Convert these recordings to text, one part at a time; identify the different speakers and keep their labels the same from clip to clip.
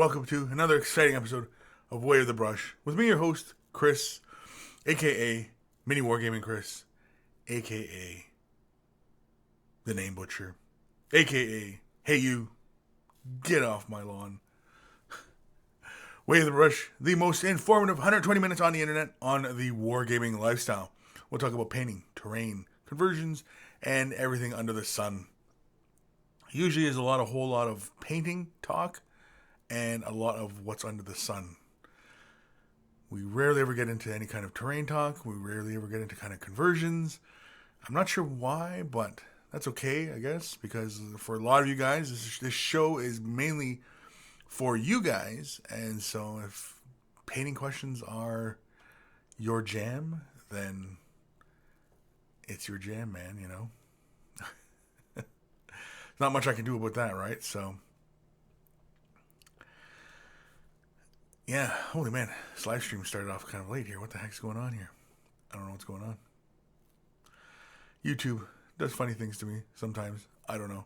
Speaker 1: welcome to another exciting episode of Way of the Brush with me, your host, Kris, aka Mini Wargaming Kris, aka the Name Butcher, aka Hey You, Get Off My Lawn. Way of the Brush, the most informative 120 minutes on the internet on the wargaming lifestyle. We'll talk about painting, terrain, conversions, and everything under the sun. Usually is a whole lot of painting talk and a lot of what's under the sun. We rarely ever get into any kind of terrain talk. We rarely ever get into kind of conversions. I'm not sure why, but that's okay, I guess, because for a lot of you guys, this show is mainly for you guys. And so if painting questions are your jam, then it's your jam, man, you know. Not much I can do about that, right? So, yeah, holy man, this live stream started off kind of late here. What the heck's going on here? I don't know what's going on. YouTube does funny things to me sometimes. I don't know.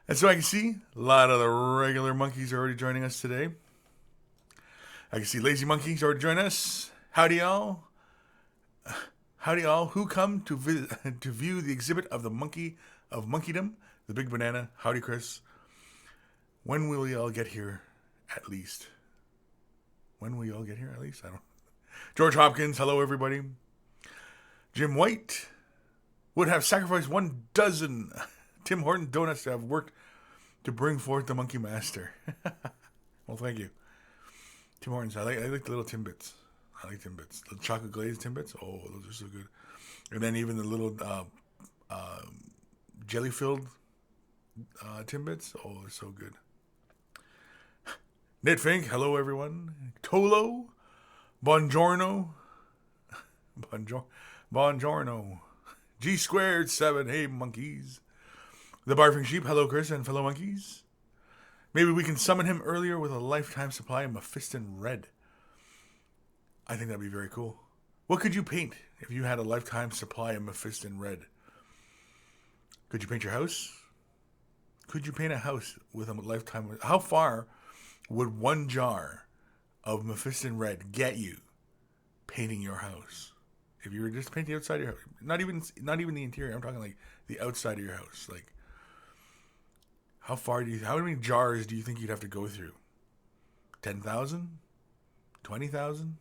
Speaker 1: And so I can see a lot of the regular monkeys are already joining us today. I can see Lazy Monkeys already joining us. Howdy, y'all. Howdy, all who come to view the exhibit of the monkey of monkeydom, the big banana. Howdy, Kris. When will y'all get here, at least? When will y'all get here, at least? I don't. George Hopkins, hello, everybody. Jim White would have sacrificed 12 Tim Horton donuts to have worked to bring forth the Monkey Master. Well, thank you, Tim Hortons. I like the little Timbits. I like Timbits. The chocolate glazed Timbits. Oh, those are so good. And then even the little jelly-filled Timbits. Oh, they're so good. Ned Fink. Hello, everyone. Tolo. Buongiorno. Buongiorno. G squared 7. Hey, monkeys. The Barfing Sheep. Hello, Kris and fellow monkeys. Maybe we can summon him earlier with a lifetime supply of Mephiston Red. I think that'd be very cool. What could you paint if you had a lifetime supply of Mephiston Red? Could you paint your house? Could you paint a house with a lifetime? How far would one jar of Mephiston Red get you painting your house? If you were just painting outside your house, not even the interior. I'm talking like the outside of your house. Like, how many jars do you think you'd have to go through? 10,000? 20,000?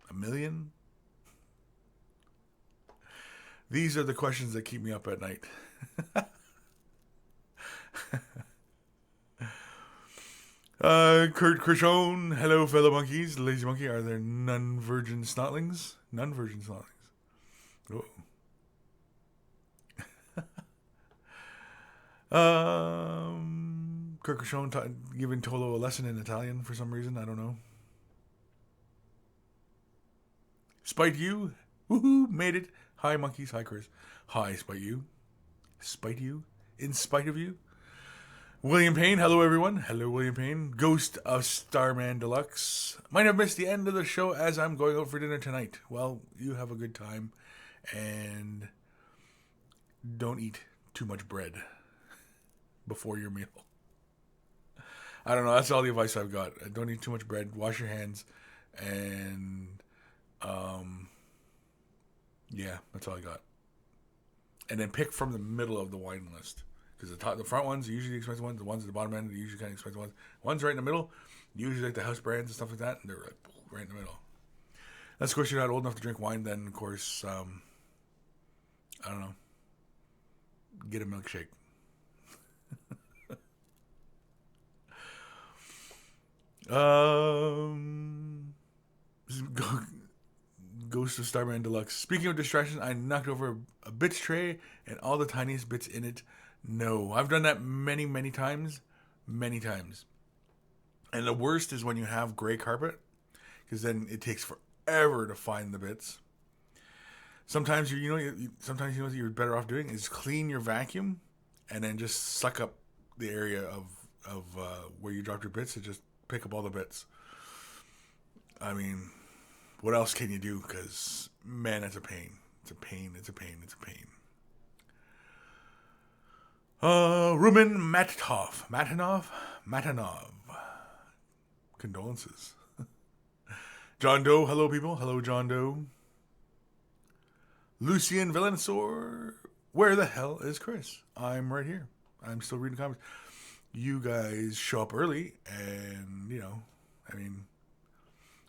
Speaker 1: A million? These are the questions that keep me up at night. Kurt Krishon, hello, fellow monkeys. Lazy Monkey, are there non-virgin snotlings? Non-virgin snotlings. Oh. Kurt Krishon giving Tolo a lesson in Italian for some reason. I don't know. Spite you. Woohoo, made it. Hi, monkeys. Hi, Kris. Hi, Spite you. Spite you. In spite of you. William Payne. Hello, everyone. Hello, William Payne. Ghost of Starman Deluxe. Might have missed the end of the show as I'm going out for dinner tonight. Well, you have a good time. And don't eat too much bread before your meal. I don't know. That's all the advice I've got. Don't eat too much bread. Wash your hands. And yeah, that's all I got. And then pick from the middle of the wine list, because the front ones are usually the expensive ones. The ones at the bottom end are usually kind of expensive ones. Ones right in the middle, usually like the house brands and stuff like that, and they're like right in the middle. Unless, of course, you're not old enough to drink wine, then of course, I don't know, get a milkshake. Ghost of Starman Deluxe. Speaking of distractions, I knocked over a bits tray and all the tiniest bits in it. No, I've done that many, many times. Many times. And the worst is when you have gray carpet, because then it takes forever to find the bits. Sometimes what you're better off doing is clean your vacuum and then just suck up the area of where you dropped your bits and just pick up all the bits. I mean, what else can you do? Because, man, it's a pain. It's a pain. Ruben Matanov. Condolences. John Doe, hello people. Hello, John Doe. Lucien Valensor, where the hell is Kris? I'm right here. I'm still reading comments. You guys show up early, and,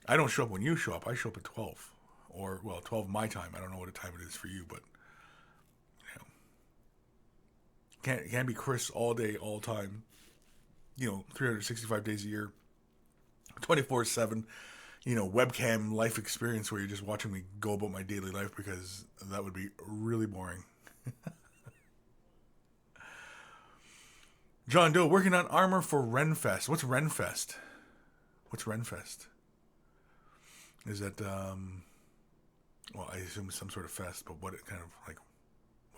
Speaker 1: I don't show up when you show up. I show up at 12. Or, 12 my time. I don't know what time it is for you, but, can't be Kris all day, all time. 365 days a year, 24/7. Webcam life experience where you're just watching me go about my daily life, because that would be really boring. John Doe, working on armor for Renfest. What's Renfest? Is that, I assume it's some sort of fest, but what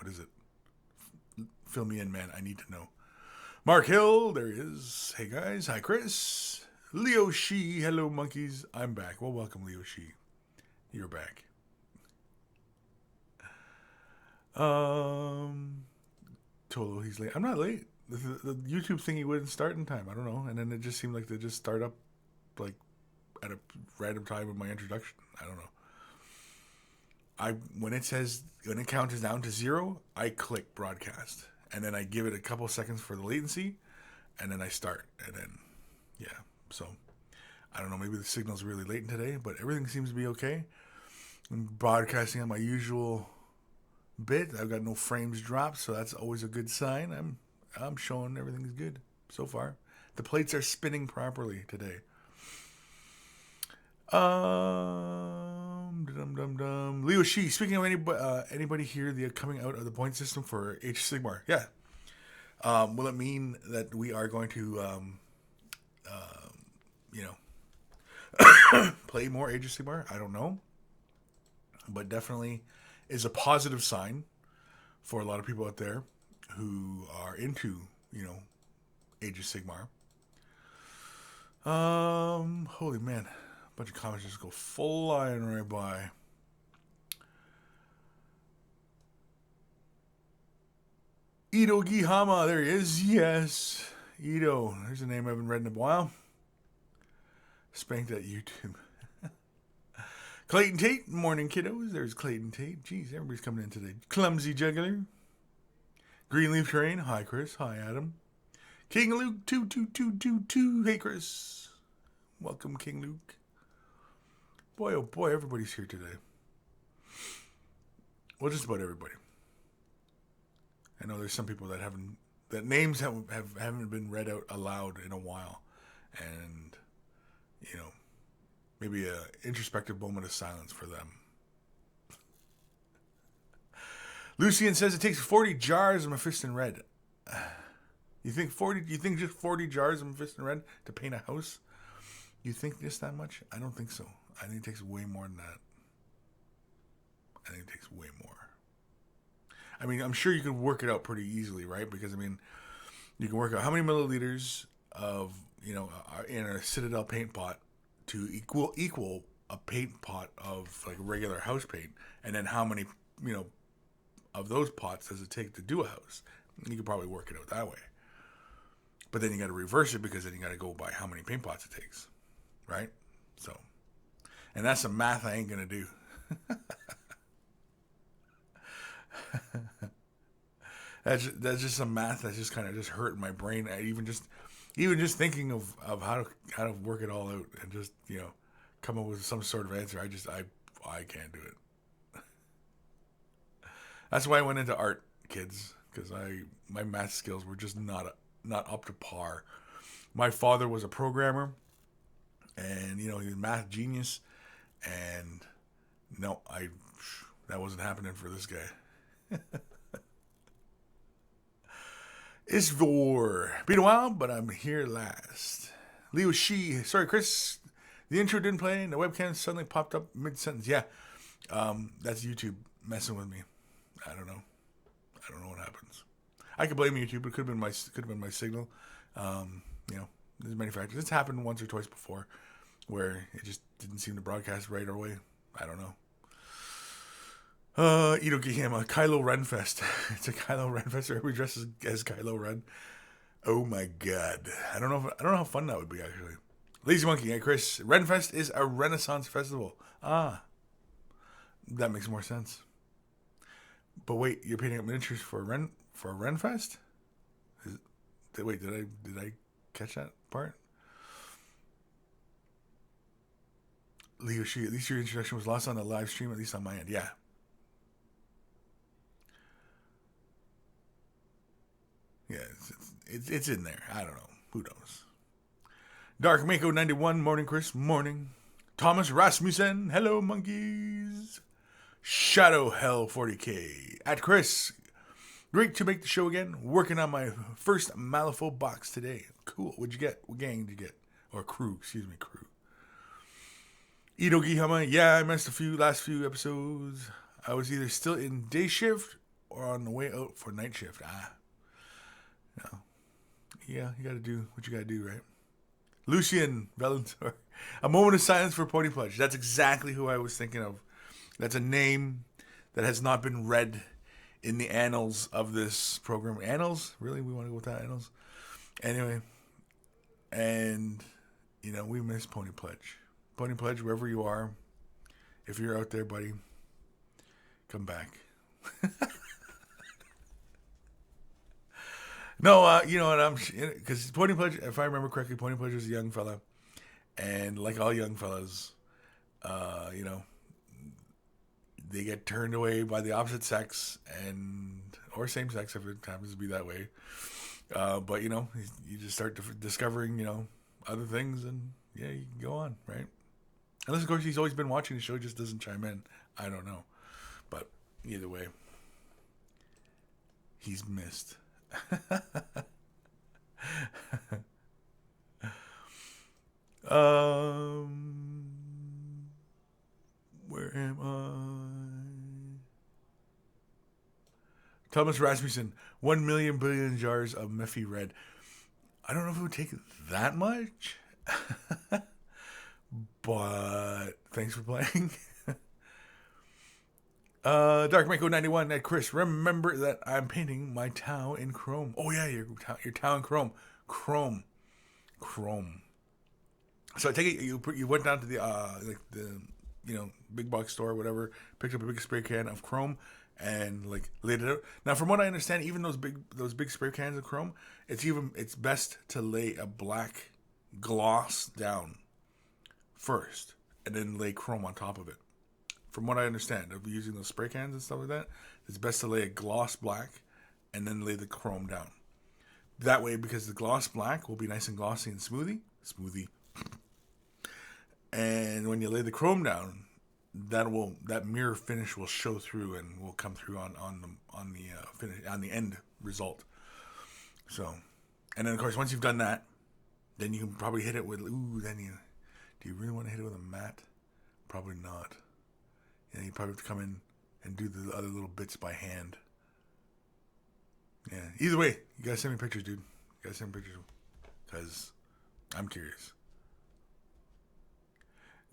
Speaker 1: is it? Fill me in, man. I need to know. Mark Hill, there he is. Hey guys, hi Kris. Leo Shee, hello monkeys. I'm back. Well, welcome Leo Shee. You're back. Tolo, he's late. I'm not late. The YouTube thingy wouldn't start in time. I don't know. And then it just seemed like they just start up at a random time of my introduction. I don't know. When it counts down to 0, I click broadcast. And then I give it a couple seconds for the latency. And then I start. And then, yeah. So, I don't know. Maybe the signal's really late today. But everything seems to be okay. I'm broadcasting on my usual bit. I've got no frames dropped. So that's always a good sign. I'm showing everything's good so far. The plates are spinning properly today. Leo Shee, speaking of anybody here, the coming out of the point system for H Sigmar. Yeah. Will it mean that we are going to, play more Age of Sigmar? I don't know. But definitely is a positive sign for a lot of people out there who are into, Age of Sigmar. Holy man. A bunch of comments just go flying right by. Ito Gihama, there he is. Yes. Ito. There's a name I haven't read in a while. Spanked at YouTube. Clayton Tate, morning kiddos. There's Clayton Tate. Jeez, everybody's coming in today. Clumsy Juggler. Greenleaf Train. Hi, Kris. Hi, Adam. King Luke 22222. Hey, Kris. Welcome, King Luke. Boy, oh boy, everybody's here today. Well, just about everybody. I know there's some people that names haven't been read out aloud in a while, and maybe a introspective moment of silence for them. Lucian says it takes 40 jars of Mephiston Red. You think just 40 jars of Mephiston Red to paint a house? You think just that much? I don't think so. I think it takes way more than that. I think it takes way more. I'm sure you could work it out pretty easily, right? Because, you can work out how many milliliters of, in a Citadel paint pot to equal a paint pot of, regular house paint. And then how many, of those pots does it take to do a house? You could probably work it out that way. But then you got to reverse it, because then you got to go by how many paint pots it takes, right? So, and that's some math I ain't gonna do. That's just some math that's just kind of just hurting my brain. Even just thinking of how to work it all out and just come up with some sort of answer. I can't do it. That's why I went into art, kids, because my math skills were just not up to par. My father was a programmer, and he was a math genius, and no, that wasn't happening for this guy. It's been a while, but I'm here last. Leo Shee, sorry Kris, the intro didn't play and the webcam suddenly popped up mid-sentence. Yeah, that's YouTube messing with me. I don't know what happens. I could blame YouTube. It could have been my signal. There's many factors. It's happened once or twice before, where it just didn't seem to broadcast right away. I don't know. Itogihama, Kylo Ren Fest. It's a Kylo Ren Fest where everybody dresses as Kylo Ren. Oh my god. I don't know how fun that would be actually. Lazy Monkey, hey Kris. Ren Fest is a Renaissance festival. Ah, that makes more sense. But wait, you're painting up miniatures for a Ren Fest? Wait, did I catch that part? Leo Shi, at least your introduction was lost on the live stream, at least on my end. Yeah. Yeah, it's in there. I don't know. Who knows? Dark Mako 91, morning Kris, morning. Thomas Rasmussen, hello monkeys. Shadow Hell 40k at Kris. Great to make the show again. Working on my first Malifaux box today. Cool. What'd you get? What gang did you get? Or crew, excuse me, crew. Ito Gihama, yeah, I missed last few episodes. I was either still in day shift or on the way out for night shift. No. Yeah, you gotta do what you gotta do, right? Lucian Valentor. A moment of silence for Pony Pledge. That's exactly who I was thinking of. That's a name that has not been read in the annals of this program. Annals? Really? We want to go with that? Annals? Anyway. And, we miss Pony Pledge. Pony Pledge, wherever you are. If you're out there, buddy, come back. No, you know what? Because Pony Pledge, if I remember correctly, Pony Pledge was a young fella. And like all young fellas, they get turned away by the opposite sex or same sex if it happens to be that way. But you just start discovering other things, and yeah, you can go on, right? Unless of course he's always been watching the show, just doesn't chime in. I don't know, but either way, he's missed. Where am I? Thomas Rasmussen, 1 million billion jars of Mephi Red. I don't know if it would take that much, but thanks for playing. Dark Mako 91 at Kris. Remember that I'm painting my Tau in chrome. Oh yeah, your Tau in chrome. Chrome. So I take it you went down to the big box store or whatever, picked up a big spray can of chrome and laid it out. Now from what I understand, even those big spray cans of chrome, it's best to lay a black gloss down first and then lay chrome on top of it. From what I understand of using those spray cans and stuff like that, it's best to lay a gloss black and then lay the chrome down. That way, because the gloss black will be nice and glossy and smoothie. And when you lay the chrome down, that mirror finish will show through and will come through on the finish, on the end result. So, and then of course once you've done that, then you can probably hit it with do you really want to hit it with a matte? Probably not. And you probably have to come in and do the other little bits by hand. Yeah. Either way, you gotta send me pictures, dude. You gotta send me pictures, because I'm curious.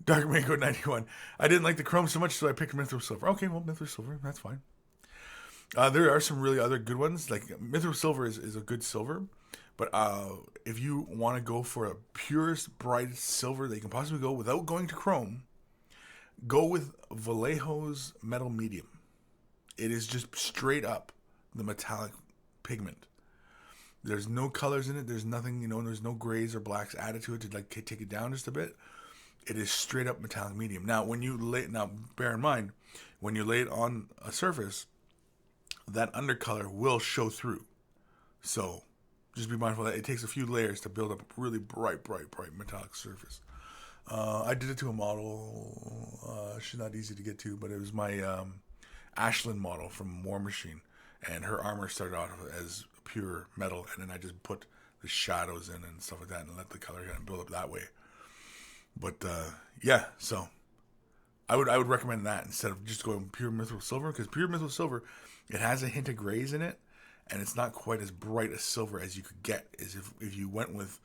Speaker 1: Dark Mango 91. I didn't like the chrome so much, so I picked Mithril Silver. Okay, well, Mithril Silver, that's fine. There are some really other good ones. Like Mithril Silver is a good silver, but if you want to go for a purest, brightest silver that you can possibly go without going to chrome, go with Vallejo's Metal Medium. It is just straight up the metallic pigment. There's no colors in it. There's nothing, there's no grays or blacks added to it to take it down just a bit. It is straight up metallic medium. Now, bear in mind, when you lay it on a surface, that undercolor will show through. So, just be mindful that it takes a few layers to build up a really bright metallic surface. I did it to a model. She's not easy to get to, but it was my Ashlyn model from War Machine, and her armor started out as pure metal, and then I just put the shadows in and stuff like that, and let the color kind of build up that way. But yeah, so I would recommend that instead of just going pure Mithril Silver, because pure Mithril Silver, it has a hint of grays in it, and it's not quite as bright a silver as you could get as if you went with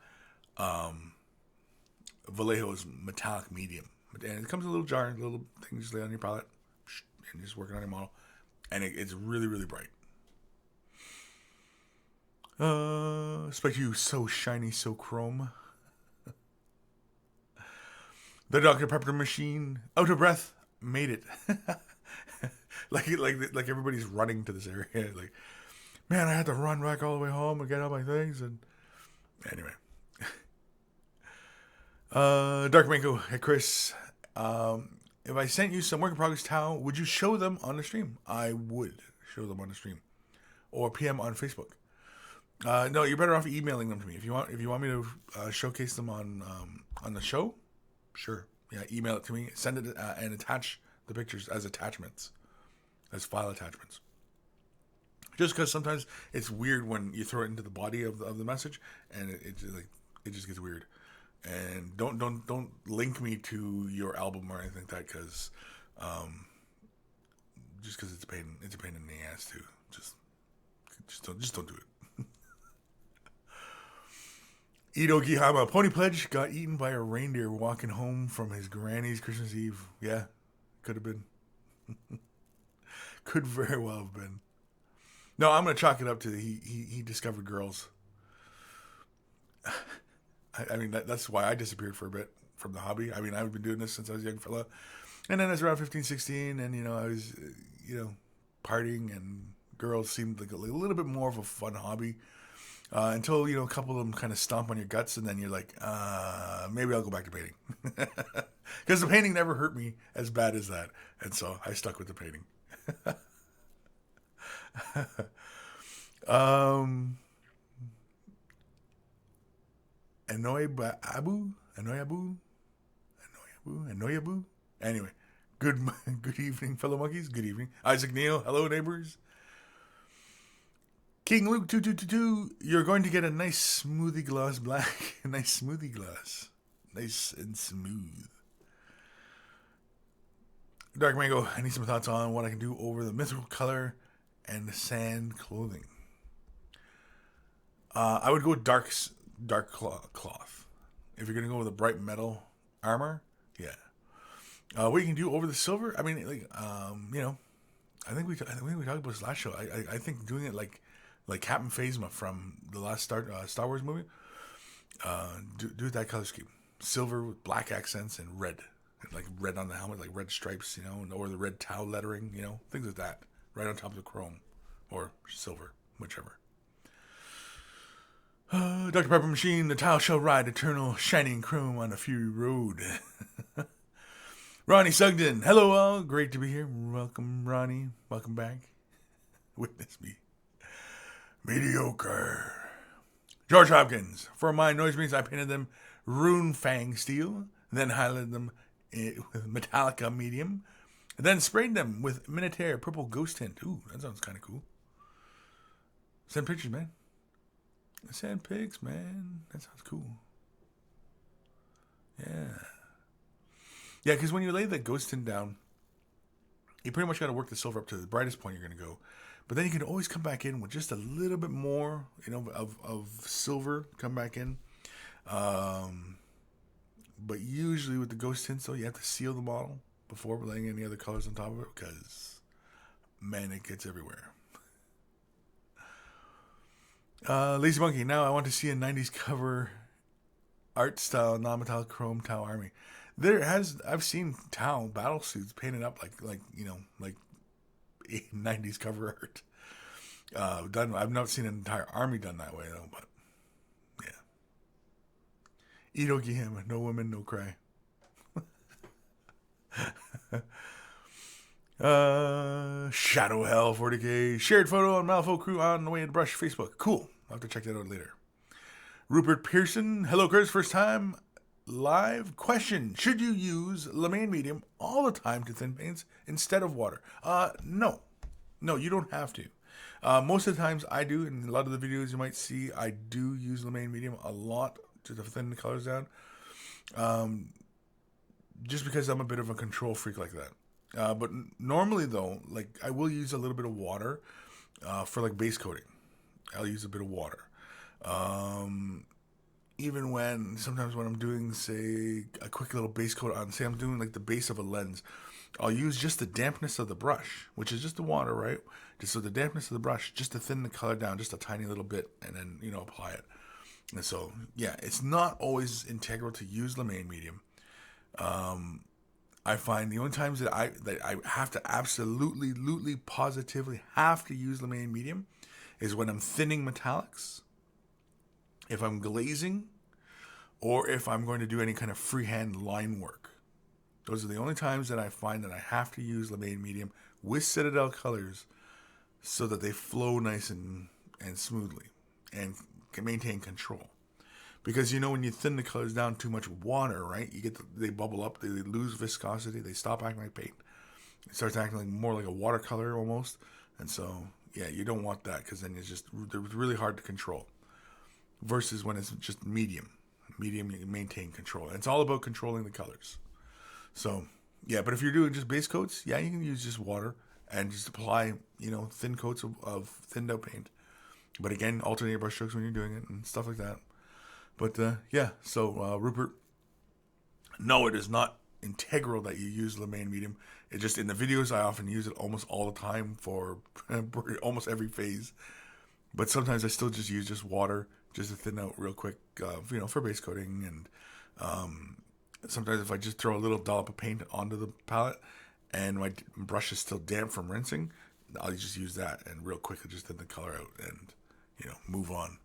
Speaker 1: Vallejo's metallic medium. And it comes in a little jar, a little thing you just lay on your palette. and just working on your model. And it's really, really bright. Expect you so shiny, so chrome. The Dr. Pepper machine, out of breath, made it. like everybody's running to this area. Like, man, I had to run back all the way home and get all my things. And anyway, Dark Mango, hey Kris, if I sent you some work in progress towel, would you show them on the stream? I would show them on the stream, or PM on Facebook. No, you're better off emailing them to me if you want. If you want me to showcase them on the show, sure. Yeah, email it to me. Send it and attach the pictures as attachments, as file attachments. Just because sometimes it's weird when you throw it into the body of the message, and it just gets weird. And don't link me to your album or anything like that, because just because it's a pain in the ass too. Just don't do it. Ito Gihama, Pony Pledge got eaten by a reindeer walking home from his granny's Christmas Eve. Yeah, could have been. Could very well have been. No, I'm gonna chalk it up to he discovered girls. I mean, that's why I disappeared for a bit from the hobby. I mean, I've been doing this since I was a young fella. And then I was around 15, 16, and, I was, partying, and girls seemed like a little bit more of a fun hobby. Until, a couple of them kind of stomp on your guts, and then you're like, maybe I'll go back to painting. Because the painting never hurt me as bad as that. And so I stuck with the painting. Anoyabu. Anyway, good evening, fellow monkeys. Good evening, Isaac Neal. Hello, neighbors. King Luke 2222. You're going to get a nice smoothie gloss black. A nice smoothie gloss, nice and smooth. Dark Mango. I need some thoughts on what I can do over the mythical color and the sand clothing. I would go dark cloth. If you're gonna go with a bright metal armor, yeah. What you can do over the silver, I mean, I think we talked about this last show. I think doing it like Captain Phasma from the last Star Wars movie. Do it that color scheme: silver with black accents and red, like red on the helmet, like red stripes, or the red tau lettering, things like that, right on top of the chrome or silver, whichever. Dr. Pepper Machine, the tile shall ride eternal shining chrome on a fury road. Ronnie Sugden, hello all, great to be here. Welcome, Ronnie. Welcome back. Witness me. Mediocre. George Hopkins, for my noise rings, I painted them rune fang steel, then highlighted them with Metallica medium, and then sprayed them with Minotaur purple ghost tint. Ooh, that sounds kind of cool. Send pictures, man. Sand pigs, man. That sounds cool. Yeah. Yeah, because when you lay the ghost tint down, you pretty much got to work the silver up to the brightest point you're going to go. But then you can always come back in with just a little bit more, of silver. Come back in. But usually with the ghost tint, though, you have to seal the model before laying any other colors on top of it, because, man, it gets everywhere. Lazy Monkey, now I want to see a 90s cover art style non-metallic chrome Tau army. I've seen Tau battle suits painted up like 90s cover art. Done. I've not seen an entire army done that way though, but yeah. Ito Gihim, no women, no cry. Shadow Hell 40K shared photo on Malifaux crew on the way to Brush Facebook. Cool. I'll have to check that out later. Rupert Pearson, hello Kris, first time live. Question: should you use Lamaine medium all the time to thin paints instead of water? No, you don't have to. Most of the times I do, and a lot of the videos you might see, I do use Lamaine medium a lot to thin the colors down. Just because I'm a bit of a control freak like that. But normally though, like I will use a little bit of water for like base coating. I'll use a bit of water. even sometimes when I'm doing, say, a quick little base coat on, say I'm doing like the base of a lens, I'll use just the dampness of the brush, which is just the water, right? Just so the dampness of the brush, just to thin the color down just a tiny little bit, and then, apply it. And so, yeah, it's not always integral to use Lemaine medium. I find the only times that I have to absolutely, positively have to use Lemaine medium is when I'm thinning metallics, if I'm glazing, or if I'm going to do any kind of freehand line work. Those are the only times that I find that I have to use Lemaine medium with Citadel colors so that they flow nice and smoothly and can maintain control. Because when you thin the colors down too much water, right? They bubble up, they lose viscosity, they stop acting like paint. It starts acting more like a watercolor almost. And so, yeah, you don't want that because then they're really hard to control. Versus when it's just medium. Medium, you can maintain control. And it's all about controlling the colors. So, yeah, but if you're doing just base coats, yeah, you can use just water and just apply, thin coats of thinned out paint. But again, alternate your brush strokes when you're doing it and stuff like that. But, yeah, so, Rupert, no, it is not integral that you use Lemaine medium. It just, in the videos, I often use it almost all the time for almost every phase. But sometimes I still just use just water just to thin out real quick, for base coating. And sometimes if I just throw a little dollop of paint onto the palette and my brush is still damp from rinsing, I'll just use that and real quick just thin the color out and, move on.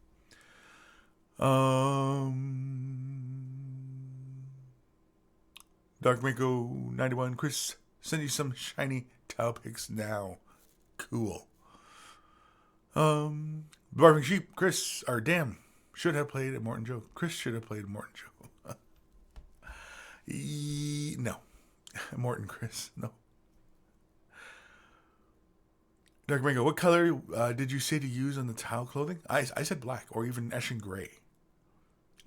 Speaker 1: Dark Mako 91, Kris, send you some shiny tile pics now. Cool. Barking Sheep, Kris, or damn, should have played at Morton Joe. Kris should have played Morton Joe. No. Morton Kris, no. Dark Mango, what color did you say to use on the towel clothing? I said black or even Eshin Gray.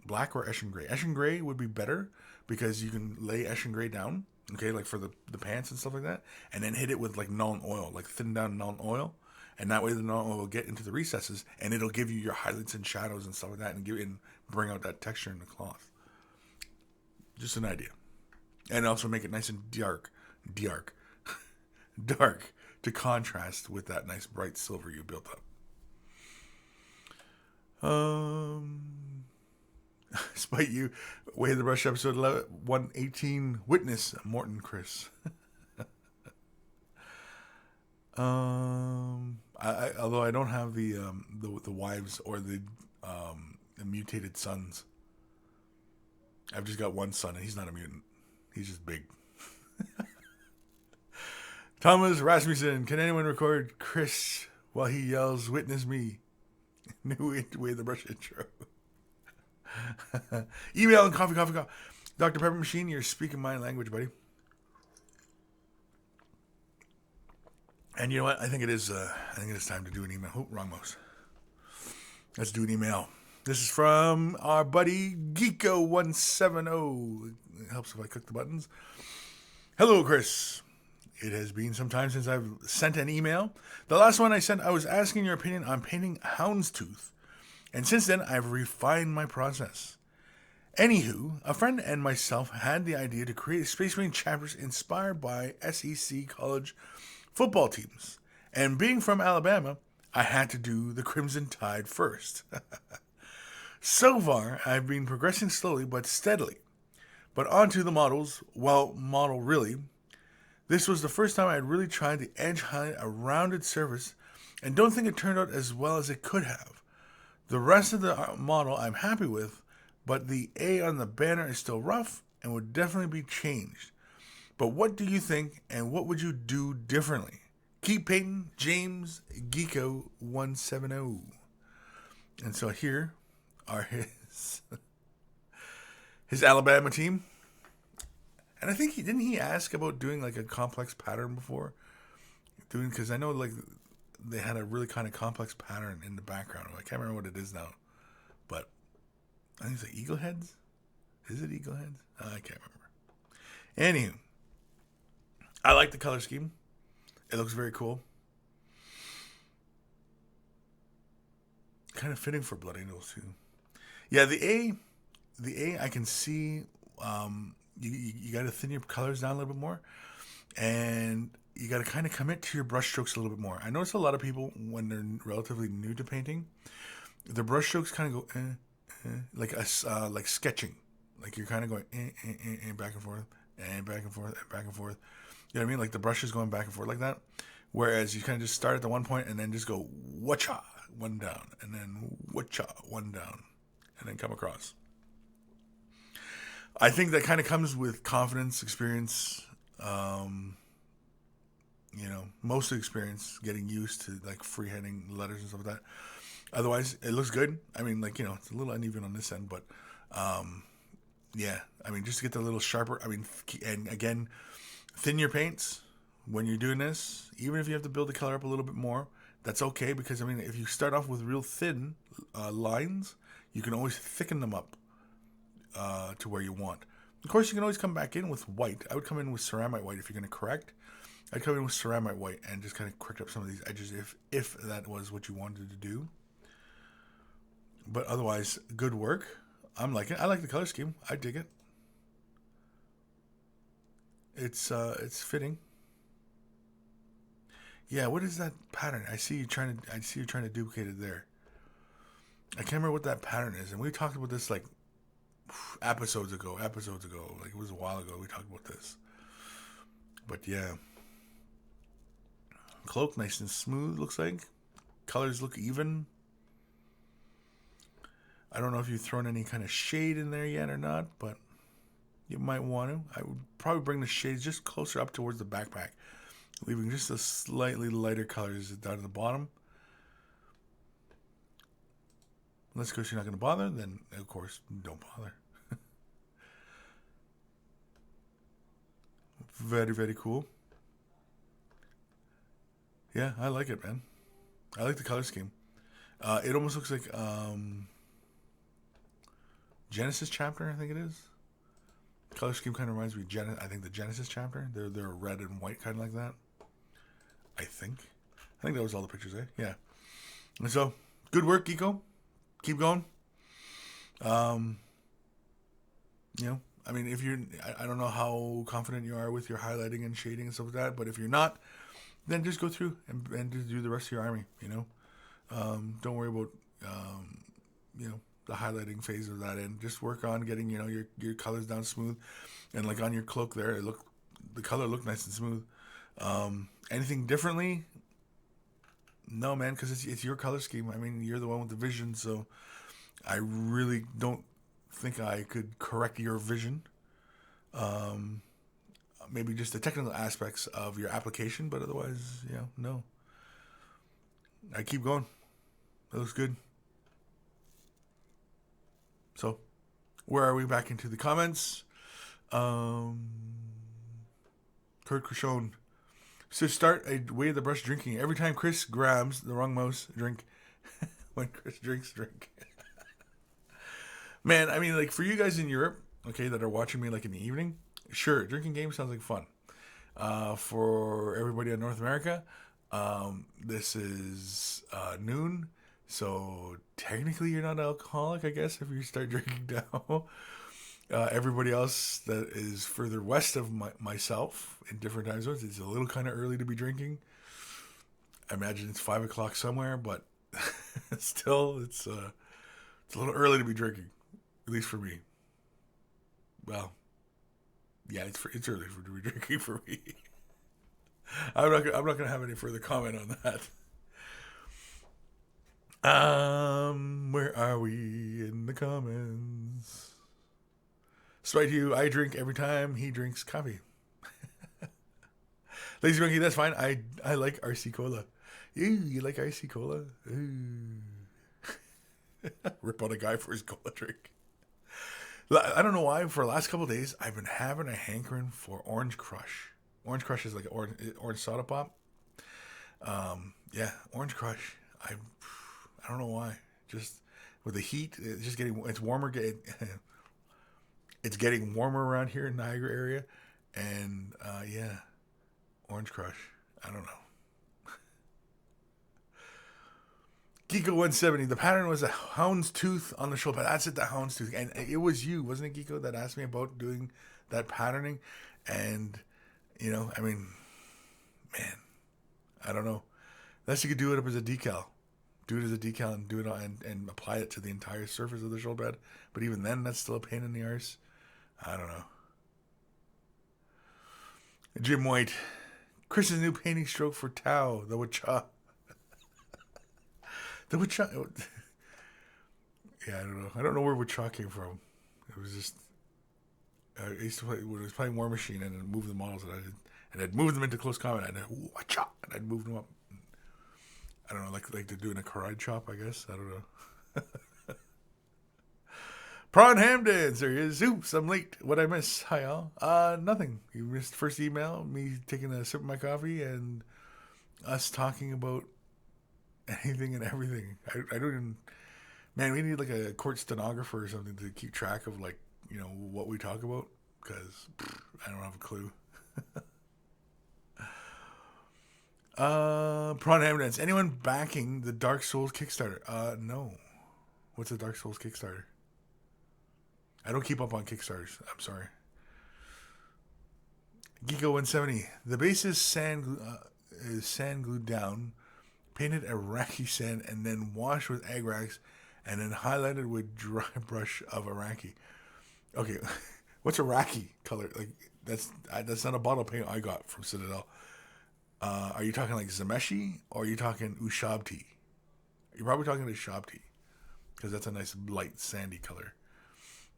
Speaker 1: Black or Eshin Gray. Eshin Gray would be better because you can lay Eshin Gray down, okay, like for the pants and stuff like that, and then hit it with like Nuln Oil, like thin down Nuln Oil, and that way the Nuln Oil will get into the recesses and it'll give you your highlights and shadows and stuff like that and bring out that texture in the cloth. Just an idea. And also make it nice and dark to contrast with that nice bright silver you built up. Spite you, Way of the Brush episode 118, Witness Morton Kris. Although I don't have the wives or the mutated sons. I've just got one son and he's not a mutant. He's just big. Thomas Rasmussen, can anyone record Kris while he yells, "Witness me"? New Way of the Brush intro. Email and coffee. Dr. Pepper Machine, you're speaking my language, buddy. And you know what? I think it is time to do an email. Oh, wrong mouse. Let's do an email. This is from our buddy Geeko170. It helps if I click the buttons. Hello, Kris. It has been some time since I've sent an email. The last one I sent, I was asking your opinion on painting houndstooth. And since then, I've refined my process. Anywho, a friend and myself had the idea to create Space Marine chapters inspired by SEC college football teams. And being from Alabama, I had to do the Crimson Tide first. So far, I've been progressing slowly but steadily. But onto the models. Well, model really. This was the first time I had really tried to edge highlight a rounded surface and don't think it turned out as well as it could have. The rest of the model I'm happy with, but the A on the banner is still rough and would definitely be changed. But what do you think and what would you do differently? Keep painting, James Geeko170. And so here are his Alabama team. And I think didn't he ask about doing like a complex pattern before? Because I know like they had a really kind of complex pattern in the background. I can't remember what it is now. But I think it's like eagle heads. Is it eagle heads? I can't remember. Anywho, I like the color scheme. It looks very cool. Kind of fitting for Blood Angels too. Yeah, the A the A, I can see you got to thin your colors down a little bit more, and you got to kind of commit to your brush strokes a little bit more. I notice a lot of people when they're relatively new to painting, their brush strokes kind of go like sketching, like you're kind of going back and forth and back and forth and back and forth. You know what I mean? Like the brush is going back and forth like that. Whereas you kind of just start at the one point and then just go whatcha, one down, and then whatcha, one down, and then come across. I think that kind of comes with confidence, experience, mostly experience, getting used to like freehanding letters and stuff like that. Otherwise, it looks good. I mean, like, it's a little uneven on this end, but yeah. I mean, just to get the little sharper. I mean, and again, thin your paints when you're doing this. Even if you have to build the color up a little bit more, that's okay, because I mean, if you start off with real thin lines, you can always thicken them up to where you want. Of course, you can always come back in with white. I would come in with ceramite white if you're going to correct. I'd come in with ceramite white and just kind of correct up some of these edges if that was what you wanted to do. But otherwise, good work. I'm liking it. I like the color scheme. I dig it. It's fitting. Yeah, what is that pattern? I see you trying to duplicate it there. I can't remember what that pattern is, and we talked about this like episodes ago. Like it was a while ago. We talked about this. But yeah, cloak nice and smooth. Looks like colors look even. I don't know if you've thrown any kind of shade in there yet or not, but you might want to. I would probably bring the shades just closer up towards the backpack, leaving just a slightly lighter colors down at the bottom. Unless, of course, you're not going to bother, then, of course, don't bother. Very, very cool. Yeah, I like it, man. I like the color scheme. It almost looks like Genesis chapter, I think it is. Color scheme kind of reminds me of I think the Genesis chapter. They're red and white, kind of like that. I think that was all the pictures, eh? Yeah. And so, good work, Geeko. Keep going. I mean, if you're, I don't know how confident you are with your highlighting and shading and stuff like that, but if you're not, then just go through and just do the rest of your army. Don't worry about the highlighting phase of that end. Just work on getting your colors down smooth, and like on your cloak there, the color looked nice and smooth. Anything differently? No, man, because it's your color scheme. I mean, you're the one with the vision, so I really don't think I could correct your vision. Maybe just the technical aspects of your application, but otherwise, no. I keep going. That looks good. So, where are we? Back into the comments. Kurt Krishon. So start a way of the brush drinking. Every time Kris grabs the wrong mouse, drink. When Kris drinks, drink. Man, I mean, like, for you guys in Europe, okay, that are watching me like in the evening, sure, drinking games sounds like fun. For everybody in North America, this is noon, so technically you're not alcoholic, I guess, if you start drinking now. Everybody else that is further west of myself in different time zones, it's a little kind of early to be drinking. I imagine it's 5 o'clock somewhere, but still, it's a little early to be drinking, at least for me. Well, yeah, it's early to be drinking for me. I'm not gonna have any further comment on that. Where are we in the comments? Despite you, I drink every time he drinks coffee. Lazy Monkey, that's fine. I like RC Cola. You like RC Cola? Rip on a guy for his cola drink. I don't know why. For the last couple of days, I've been having a hankering for Orange Crush. Orange Crush is like orange soda pop. Yeah, Orange Crush. I don't know why. Just with the heat, it's warmer. It's getting warmer around here in Niagara area, and yeah, Orange Crush. I don't know. Geeko 170. The pattern was a hound's tooth on the shoulder. That's it, the hound's tooth. And it was you, wasn't it, Geeko, that asked me about doing that patterning? And, you know, I mean, man, I don't know. Unless you could do it up as a decal. Do it as a decal and do it on, and apply it to the entire surface of the shoulder pad. But even then, that's still a pain in the arse. I don't know. Jim White. Chris's new painting stroke for Tao, the Wacha. The Wacha. Yeah, I don't know. I don't know where Wacha came from. It was just. I used to play when I was playing War Machine and I'd move the models and I'd move them into close combat and I'd move them up. I don't know, like they're doing a karate chop, I guess. I don't know. Prawn Ham Dance, there he is. Oops, I'm late. What'd I miss? Hi, all. Nothing. You missed the first email, me taking a sip of my coffee, and us talking about anything and everything. I don't even... Man, we need like a court stenographer or something to keep track of, like, you know, what we talk about, because I don't have a clue. Prawn Ham Dance. Anyone backing the Dark Souls Kickstarter? No. What's the Dark Souls Kickstarter? I don't keep up on Kickstarters. I'm sorry. Geeko 170. The base is sand glued down, painted Iraqi sand, and then washed with Agrax, and then highlighted with dry brush of Iraqi. Okay, what's Iraqi color? Like that's not a bottle paint I got from Citadel. Are you talking like Zameshi or are you talking Ushabti? You're probably talking Ushabti because that's a nice light sandy color.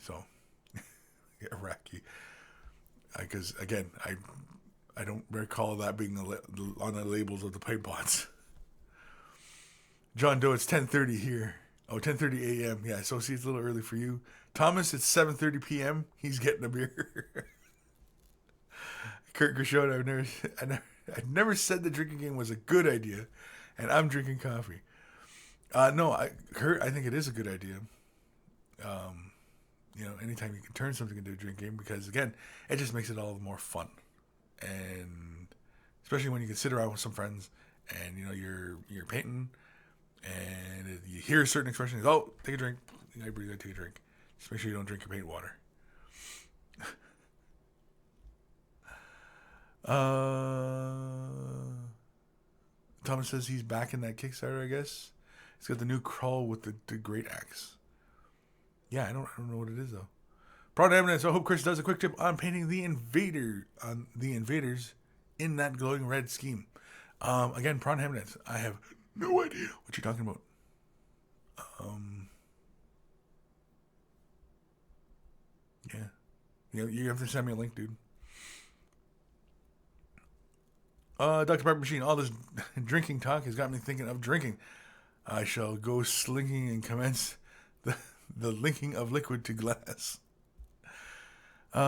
Speaker 1: So, Iraqi. Because again, I don't recall that being on the labels of the paint pots. John Doe, it's 10:30 here. Oh, 10:30 a.m. Yeah, so see, it's a little early for you. Thomas, it's 7:30 p.m. He's getting a beer. Kurt Grishot, I never said the drinking game was a good idea, and I'm drinking coffee. No, Kurt, I think it is a good idea. You know, anytime you can turn something into a drink game, because again, it just makes it all the more fun, and especially when you can sit around with some friends, and you know you're painting, and you hear certain expressions. Oh, take a drink. You gotta breathe. Take a drink. Just make sure you don't drink your paint water. Thomas says he's back in that Kickstarter, I guess. He's got the new crawl with the great axe. Yeah, I don't know what it is though. Broad evidence. I hope Kris does a quick tip on painting the invaders in that glowing red scheme. Again, prawn evidence. I have no idea what you're talking about. Yeah, you have to send me a link, dude. Dr. Pepper Machine, all this drinking talk has got me thinking of drinking. I shall go slinking and commence the linking of liquid to glass. The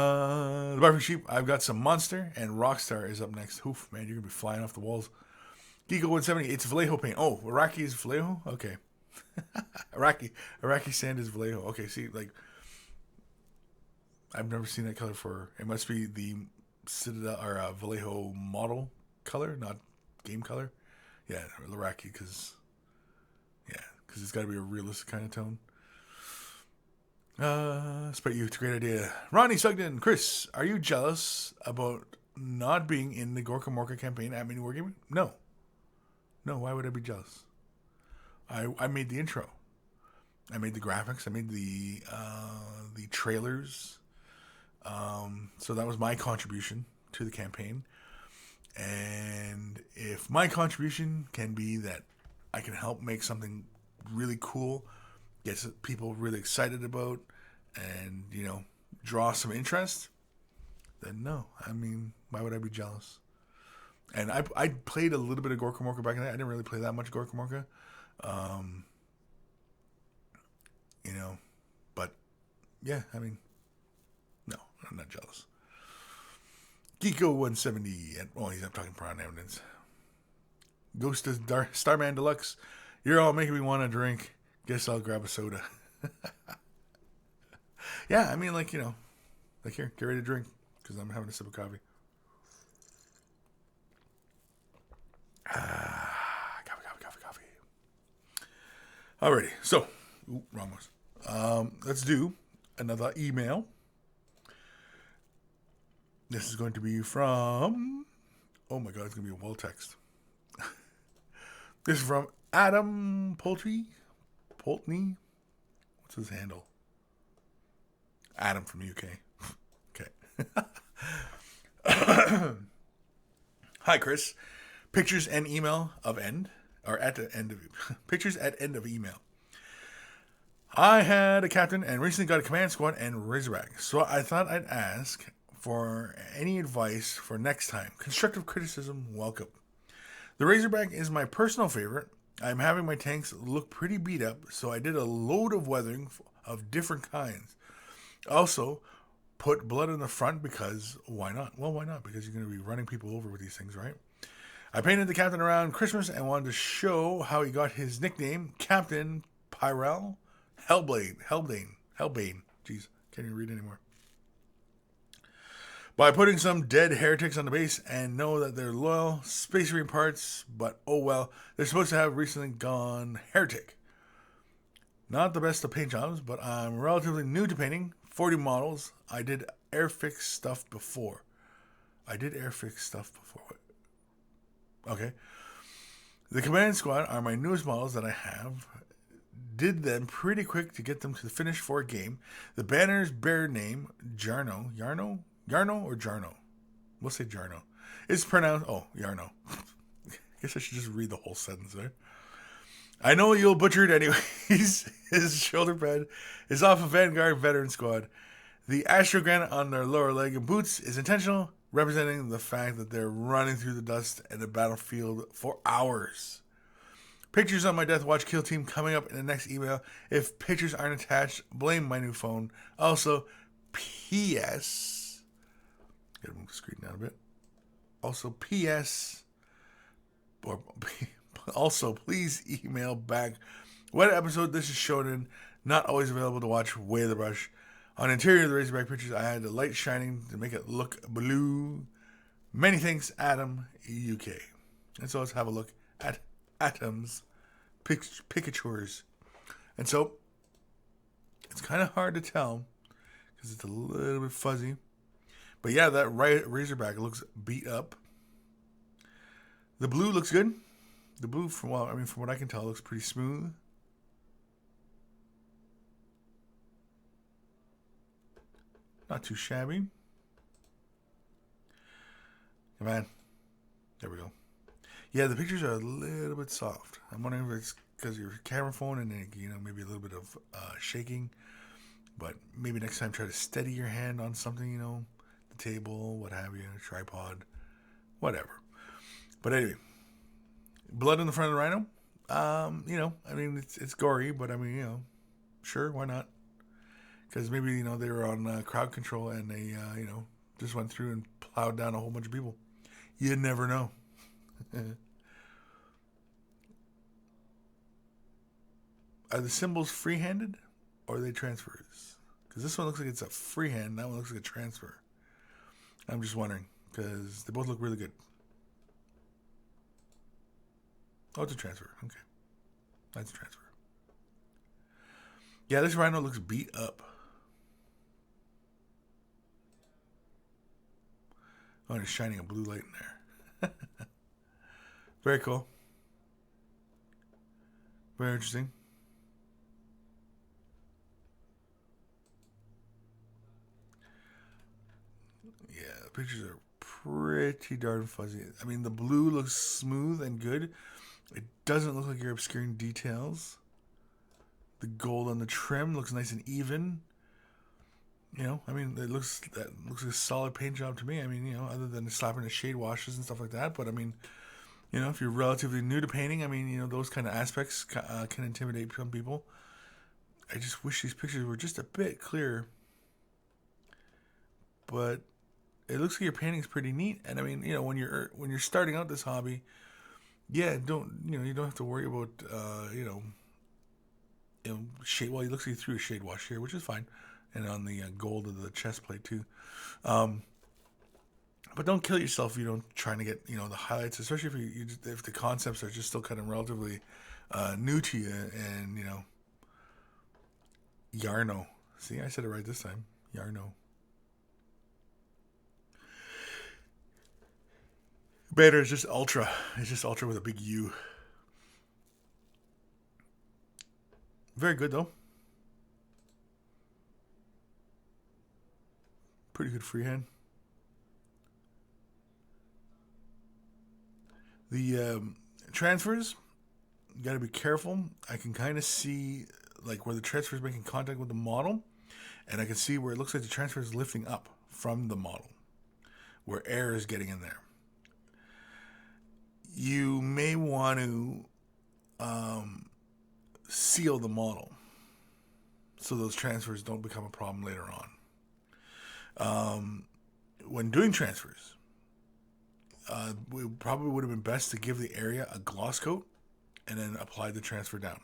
Speaker 1: Barfing Sheep, I've got some Monster, and Rockstar is up next. Oof, man, you're going to be flying off the walls. Geeko 170, it's Vallejo paint. Oh, Iraqi is Vallejo? Okay. Iraqi sand is Vallejo. Okay, see, like, I've never seen that color for, it must be the Citadel or Vallejo model color, not game color. Yeah, Iraqi, because it's got to be a realistic kind of tone. Spite you, it's a great idea. Ronnie Sugden, Kris, are you jealous about not being in the Gorka Morka campaign at Mini Wargaming? No, why would I be jealous? I made the intro. I made the graphics. I made the trailers. So that was my contribution to the campaign. And if my contribution can be that I can help make something really cool, get people really excited about, and, you know, draw some interest, then no. I mean, why would I be jealous? And I played a little bit of Gorka Morka back in the day. I didn't really play that much Gorka Morka. You know, but yeah, I mean, no, I'm not jealous. Geeko 170, I'm talking prawn evidence. Ghost of Starman Deluxe, you're all making me want to drink. Guess I'll grab a soda. Yeah, I mean, like, you know, like here, get ready to drink, because I'm having a sip of coffee. Coffee. Alrighty, so, wrong one. Let's do another email. This is going to be from, oh my god, it's going to be a well text. This is from Adam Poultney. What's his handle? Adam from the UK. Okay. Hi, Kris. Pictures and email of end, or at the end of pictures at end of email. I had a captain and recently got a command squad and Razorback, so I thought I'd ask for any advice for next time. Constructive criticism, welcome. The Razorback is my personal favorite. I'm having my tanks look pretty beat up, so I did a load of weathering of different kinds. Also, put blood in the front because why not? Well, why not? Because you're going to be running people over with these things, right? I painted the captain around Christmas and wanted to show how he got his nickname, Captain Pyrel Hellbane. Jeez, can't even read anymore. By putting some dead heretics on the base and know that they're loyal Space Marine parts, but oh well, they're supposed to have recently gone heretic. Not the best of paint jobs, but I'm relatively new to painting. 40 models. I did airfix stuff before. Okay. The command squad are my newest models that I have. Did them pretty quick to get them to the finish for a game. The banners bear name Jarno. Yarno or Jarno? We'll say Jarno. It's pronounced, Yarno. Guess I should just read the whole sentence there. I know you'll butcher it anyways. His shoulder pad is off a Vanguard veteran squad. The astrogranite on their lower leg and boots is intentional, representing the fact that they're running through the dust and the battlefield for hours. Pictures on my Death Watch kill team coming up in the next email. If pictures aren't attached, blame my new phone. Also, P.S. Gotta move the screen down a bit. Also, P.S. Also, please email back what episode this is shown in. Not always available to watch. Way of the Brush. On interior of the Razorback pictures, I had the light shining to make it look blue. Many thanks, Adam, UK. And so let's have a look at Atom's pictures. And so, it's kind of hard to tell because it's a little bit fuzzy. But yeah, that Razorback looks beat up. The blue looks good. The blue, from what I can tell, looks pretty smooth. Not too shabby. Come on. There we go. Yeah, the pictures are a little bit soft. I'm wondering if it's because of your camera phone and then, maybe a little bit of shaking. But maybe next time try to steady your hand on something, the table, what have you, a tripod, whatever. But anyway, blood in the front of the Rhino. It's gory, but sure, why not? Because maybe, they were on crowd control and they, just went through and plowed down a whole bunch of people. You never know. Are the symbols free-handed or are they transfers? Because this one looks like it's a freehand, that one looks like a transfer. I'm just wondering because they both look really good. Oh, it's a transfer. Okay. That's a transfer. Yeah, this Rhino looks beat up. Oh, and it's shining a blue light in there. Very cool. Very interesting. Yeah, the pictures are pretty darn fuzzy. The blue looks smooth and good. It doesn't look like you're obscuring details. The gold on the trim looks nice and even. It looks like a solid paint job to me. Other than slapping the shade washes and stuff like that. But if you're relatively new to painting, those kind of aspects can intimidate some people. I just wish these pictures were just a bit clearer. But it looks like your painting's pretty neat. And when you're starting out this hobby, yeah, you don't have to worry about shade. Well, it looks like you threw a shade wash here, which is fine. And on the gold of the chest plate too. But don't kill yourself if you don't trying to get the highlights, especially if the concepts are just still kind of relatively new to you, and Yarno. See, I said it right this time. Yarno. Banner is just ultra. It's just ultra with a big U. Very good though. Pretty good freehand. The transfers, you got to be careful. I can kind of see like where the transfer is making contact with the model, and I can see where it looks like the transfer is lifting up from the model, where air is getting in there. You may want to seal the model so those transfers don't become a problem later on. When doing transfers, it probably would have been best to give the area a gloss coat and then apply the transfer down.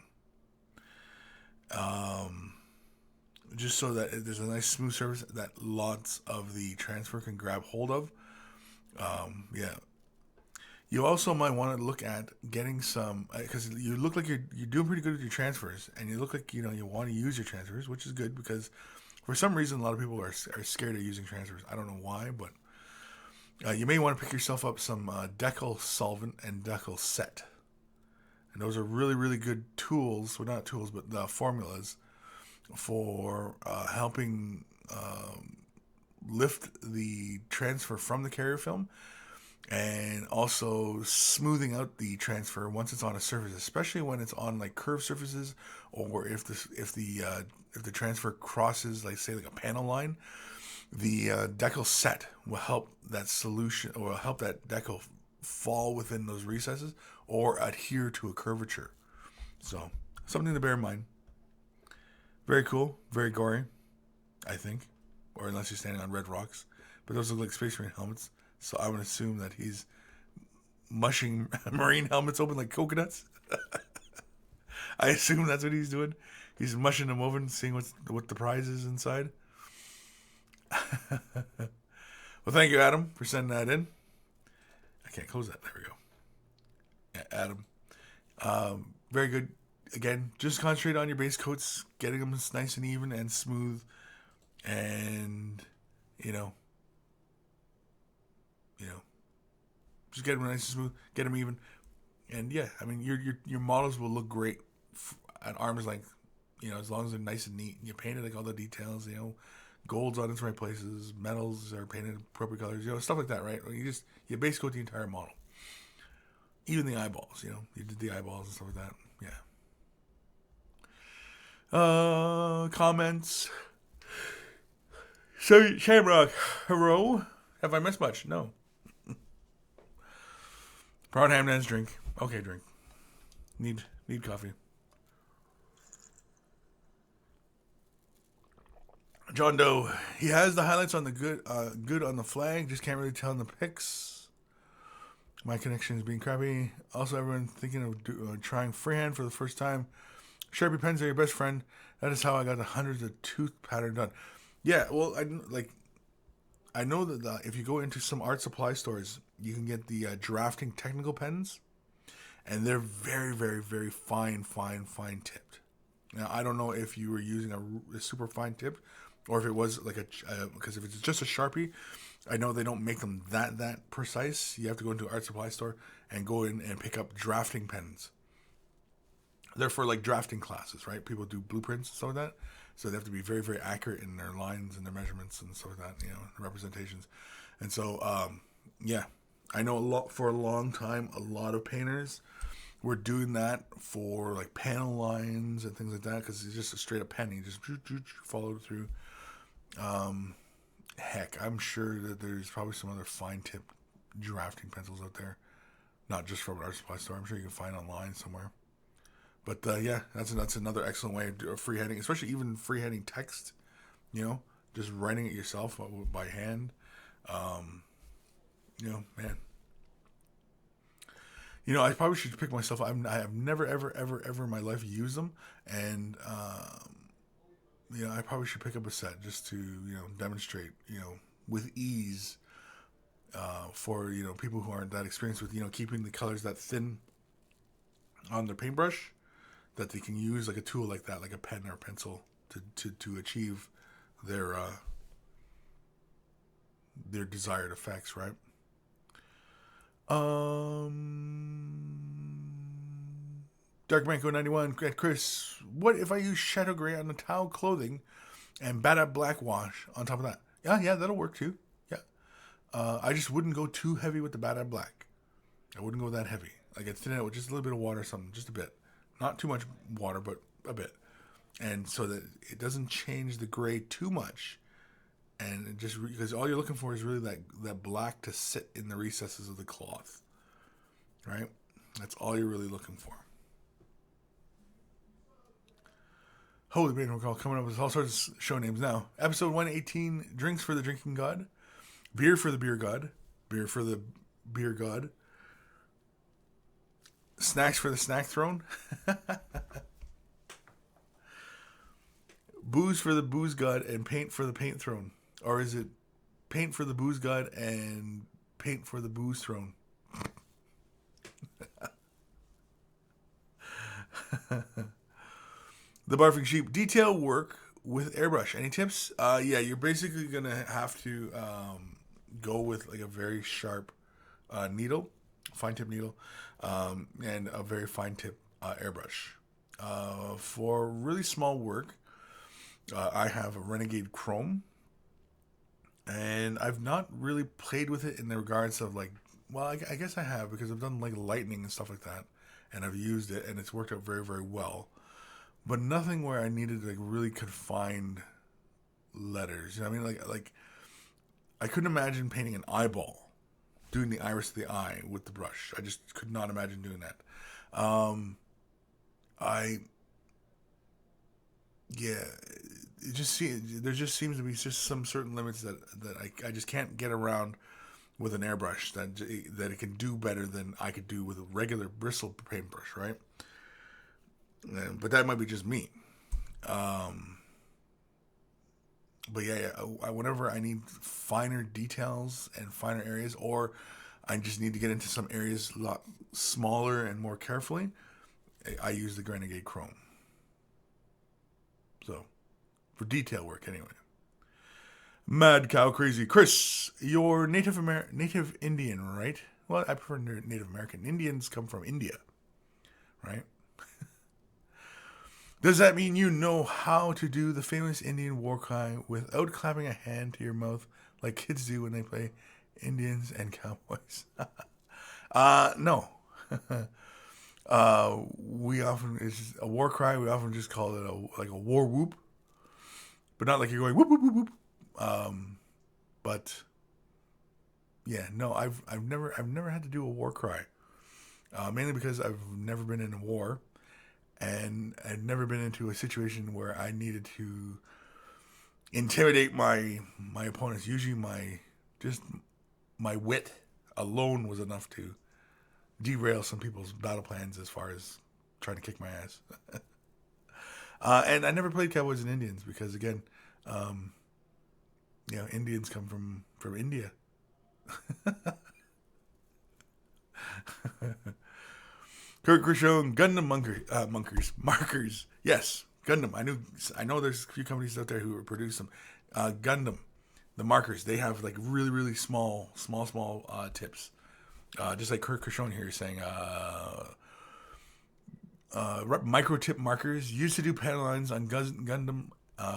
Speaker 1: Just so that there's a nice smooth surface that lots of the transfer can grab hold of. Yeah. You also might want to look at getting some, because you look like you're doing pretty good with your transfers, and you look like you want to use your transfers, which is good because for some reason a lot of people are scared of using transfers. I don't know why, but you may want to pick yourself up some decal solvent and decal set, and those are really, really good tools. Well, not tools, but the formulas for helping lift the transfer from the carrier film, and also smoothing out the transfer once it's on a surface, especially when it's on like curved surfaces, or if the transfer crosses, like say, like a panel line. The decal set will help that solution, or will help that decal fall within those recesses or adhere to a curvature. So something to bear in mind. Very cool, very gory, I think, or unless you're standing on red rocks. But those look like Space Marine helmets. So I would assume that he's mushing marine helmets open like coconuts. I assume that's what he's doing. He's mushing them open, seeing what the prize is inside. Well, thank you, Adam, for sending that in. I can't close that. There we go. Yeah, Adam. Very good. Again, just concentrate on your base coats, getting them nice and even and smooth, and just get them nice and smooth, get them even, and yeah, I mean your models will look great at arm's length, as long as they're nice and neat. And you painted like all the details, gold's on its right places, metals are painted appropriate colors, stuff like that, right? You base coat the entire model, even the eyeballs, you did the eyeballs and stuff like that, yeah. Comments. So Shamrock, hello. Have I missed much? No. Prawn ham dance drink. Okay, drink. Need coffee. John Doe. He has the highlights on the good on the flag. Just can't really tell in the pics. My connection is being crappy. Also, everyone thinking of trying freehand for the first time. Sharpie pens are your best friend. That is how I got the hundreds of tooth pattern done. Yeah, well, I know that if you go into some art supply stores, you can get the drafting technical pens, and they're very, very, very fine tipped. Now, I don't know if you were using a super fine tip, or if it was like because if it's just a Sharpie, I know they don't make them that precise. You have to go into an art supply store and go in and pick up drafting pens. They're for like drafting classes, right? People do blueprints and stuff like that. So they have to be very, very accurate in their lines and their measurements and stuff like that, representations. And so, yeah, I know for a long time, a lot of painters were doing that for like panel lines and things like that, because it's just a straight up pen. You just follow it through. Heck, I'm sure that there's probably some other fine tip drafting pencils out there, not just from an art supply store. I'm sure you can find online somewhere. But yeah, that's another excellent way of freehanding, especially even freehanding text. Just writing it yourself by hand. Man. I probably should pick myself. I have never ever in my life used them, and I probably should pick up a set just to demonstrate with ease for people who aren't that experienced with keeping the colors that thin on their paintbrush. that they can use like a tool like that, like a pen or a pencil, to achieve their desired effects, right? Dark Manco 91 at Kris, what if I use Shadow Gray on the towel clothing and Bad Black wash on top of that? Yeah, that'll work too. Yeah. I just wouldn't go too heavy with the Bad Black. I wouldn't go that heavy. Like I'd thin it out with just a little bit of water or something, just a bit. Not too much water, but a bit. And so that it doesn't change the gray too much. And it just, because all you're looking for is really that black to sit in the recesses of the cloth. Right? That's all you're really looking for. Holy Brain Recall coming up with all sorts of show names now. Episode 118, Drinks for the Drinking God. Beer for the Beer God. Beer for the Beer God. Snacks for the Snack Throne. Booze for the Booze God and Paint for the Paint Throne. Or is it Paint for the Booze God and Paint for the Booze Throne? The Barfing Sheep, detail work with airbrush. Any tips? Yeah, you're basically going to have to go with like a very sharp needle, fine tip needle, and a very fine tip airbrush. For really small work, I have a Renegade Chrome, and I've not really played with it in the regards of like, well, I guess I have, because I've done like lightning and stuff like that, and I've used it, and it's worked out very, very well. But nothing where I needed like really confined letters. You know what I mean? Like I couldn't imagine painting an eyeball, doing the iris of the eye with the brush. I just could not imagine doing that. There just seems to be just some certain limits that I just can't get around with an airbrush that it can do better than I could do with a regular bristle paintbrush, right? But that might be just me. But yeah, whenever I need finer details and finer areas, or I just need to get into some areas a lot smaller and more carefully, I use the Renegade Chrome. So, for detail work anyway. Mad Cow Crazy. Kris, you're Native Indian, right? Well, I prefer Native American. Indians come from India, right? Does that mean you know how to do the famous Indian war cry without clapping a hand to your mouth like kids do when they play Indians and Cowboys? No. We often, it's a war cry, we often just call it a war whoop. But not like you're going whoop, whoop, whoop, whoop. But yeah, no, I've never had to do a war cry. Mainly because I've never been in a war. And I've never been into a situation where I needed to intimidate my opponents. Usually my wit alone was enough to derail some people's battle plans as far as trying to kick my ass. And I never played Cowboys and Indians because, again, Indians come from India. Kurt Grishon, Gundam markers. Yes, Gundam. I know there's a few companies out there who produce them. Gundam, the markers, they have like really, really small tips. Just like Kurt Grishon here is saying, micro tip markers used to do panel lines on Gundam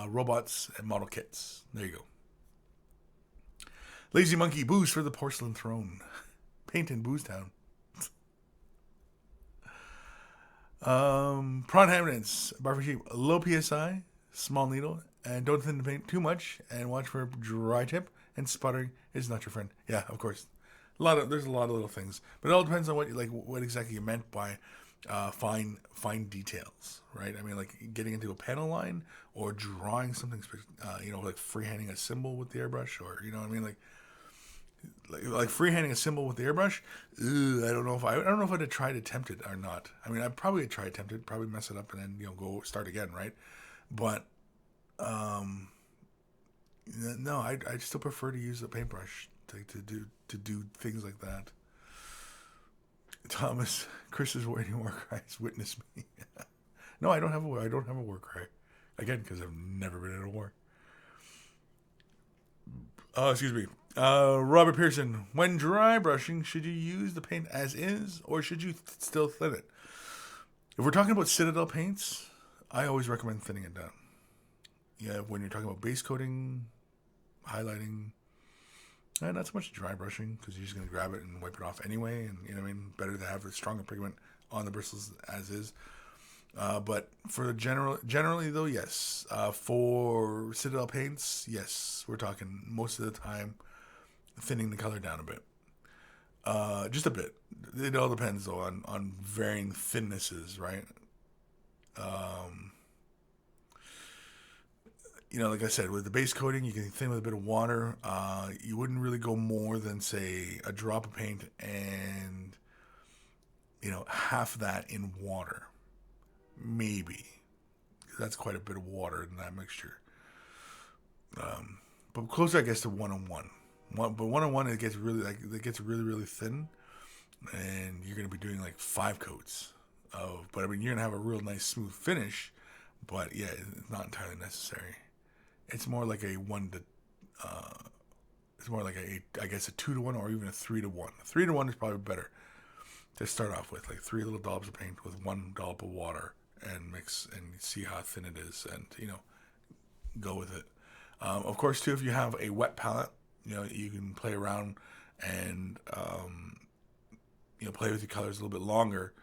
Speaker 1: robots and model kits. There you go. Lazy Monkey, booze for the porcelain throne. Paint in Booze Town. Prawn Hammonds, Barfing Sheep, low PSI, small needle, and don't thin the paint too much, and watch for dry tip, and sputtering is not your friend. Yeah, of course. There's a lot of little things, but it all depends on what exactly you meant by fine details, right? I mean, like getting into a panel line or drawing something, like freehanding a symbol with the airbrush, or you know what I mean, like freehanding a symbol with the airbrush. I don't know if I'd have tried to attempt it or not. I mean, I'd probably try to attempt it, probably mess it up, and then go start again, right? But no, I still prefer to use the paintbrush to do things like that. Thomas, Chris is wearing war cries. Witness me. No, I don't have a war cry. Again, because I've never been in a war. Excuse me. Robert Pearson. When dry brushing, should you use the paint as is, or should you still thin it? If we're talking about Citadel paints, I always recommend thinning it down. Yeah, when you're talking about base coating, highlighting, not so much dry brushing, because you're just going to grab it and wipe it off anyway. And, you know what I mean? Better to have a stronger pigment on the bristles as is. But for generally though, yes. For Citadel paints, yes. We're talking most of the time thinning the color down a bit. Just a bit. It all depends though on varying thinnesses, right? Like I said, with the base coating, you can thin with a bit of water. You wouldn't really go more than, say, a drop of paint and, half that in water. Maybe. That's quite a bit of water in that mixture. But closer, I guess, to 1-on-1. But 1-on-1, it gets really, really thin. And you're going to be doing like 5 coats. But, you're going to have a real nice, smooth finish. But, yeah, it's not entirely necessary. It's more like a 2-to-1 or even a 3-to-1. 3-to-1 is probably better to start off with, like 3 little dollops of paint with 1 dollop of water and mix and see how thin it is and, go with it. Of course, too, if you have a wet palette, you can play around and, play with your colors a little bit longer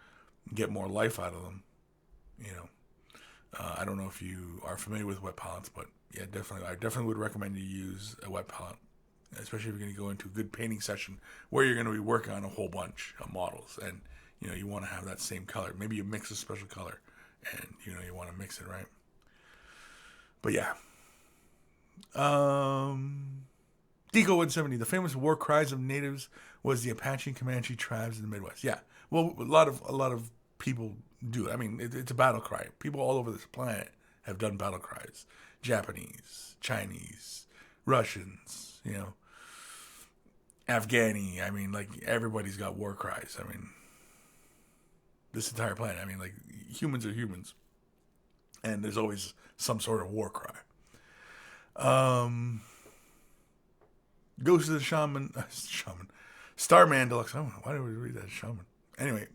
Speaker 1: and get more life out of them, I don't know if you are familiar with wet palettes, but yeah, definitely. I definitely would recommend you use a wet palette, especially if you're going to go into a good painting session where you're going to be working on a whole bunch of models, and you want to have that same color. Maybe you mix a special color, and you want to mix it right. But yeah, Deco 170. The famous war cries of natives was the Apache and Comanche tribes in the Midwest. Yeah, well, a lot of people do. It's a battle cry. People all over this planet have done battle cries. Japanese, Chinese, Russians, Afghani. Everybody's got war cries. This entire planet. Humans are humans. And there's always some sort of war cry. Ghost of the Shaman. Starman Deluxe. Oh, why did we read that? Shaman. Anyway.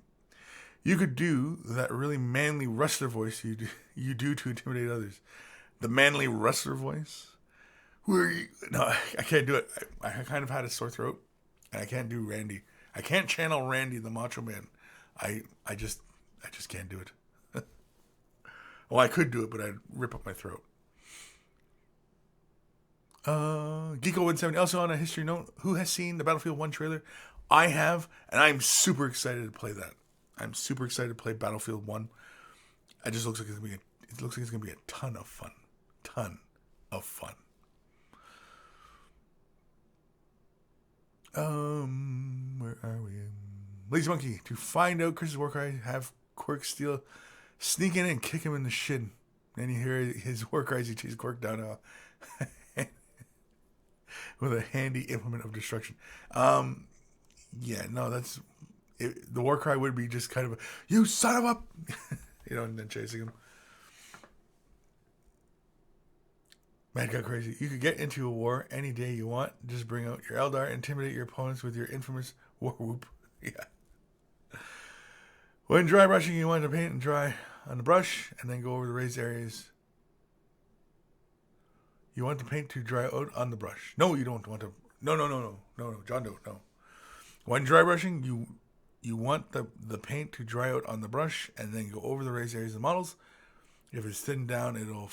Speaker 1: You could do that really manly wrestler voice you do to intimidate others. The manly wrestler voice? No, I can't do it. I kind of had a sore throat, and I can't do Randy. I can't channel Randy the Macho Man. I just can't do it. Well, I could do it, but I'd rip up my throat. Geeko 170. Also on a history note, who has seen the Battlefield 1 trailer? I have, and I'm super excited to play that. I'm super excited to play Battlefield 1. It just looks like it's gonna be a ton of fun. Where are we? Lazy Monkey. To find out Chris's war cry, have Quirk sneak in and kick him in the shin. Then you hear his war cries. You chase Quirk down with a handy implement of destruction. Yeah, no, that's. The war cry would be just kind of, you son of a, and then chasing him. Man got crazy. You could get into a war any day you want. Just bring out your Eldar, intimidate your opponents with your infamous war whoop. Yeah. When dry brushing, you want to paint and dry on the brush, and then go over the raised areas. You want the paint to dry out on the brush. No, you don't want to. No, John Doe, no. When dry brushing, you want the paint to dry out on the brush and then go over the raised areas of the models. If it's thinned down, it'll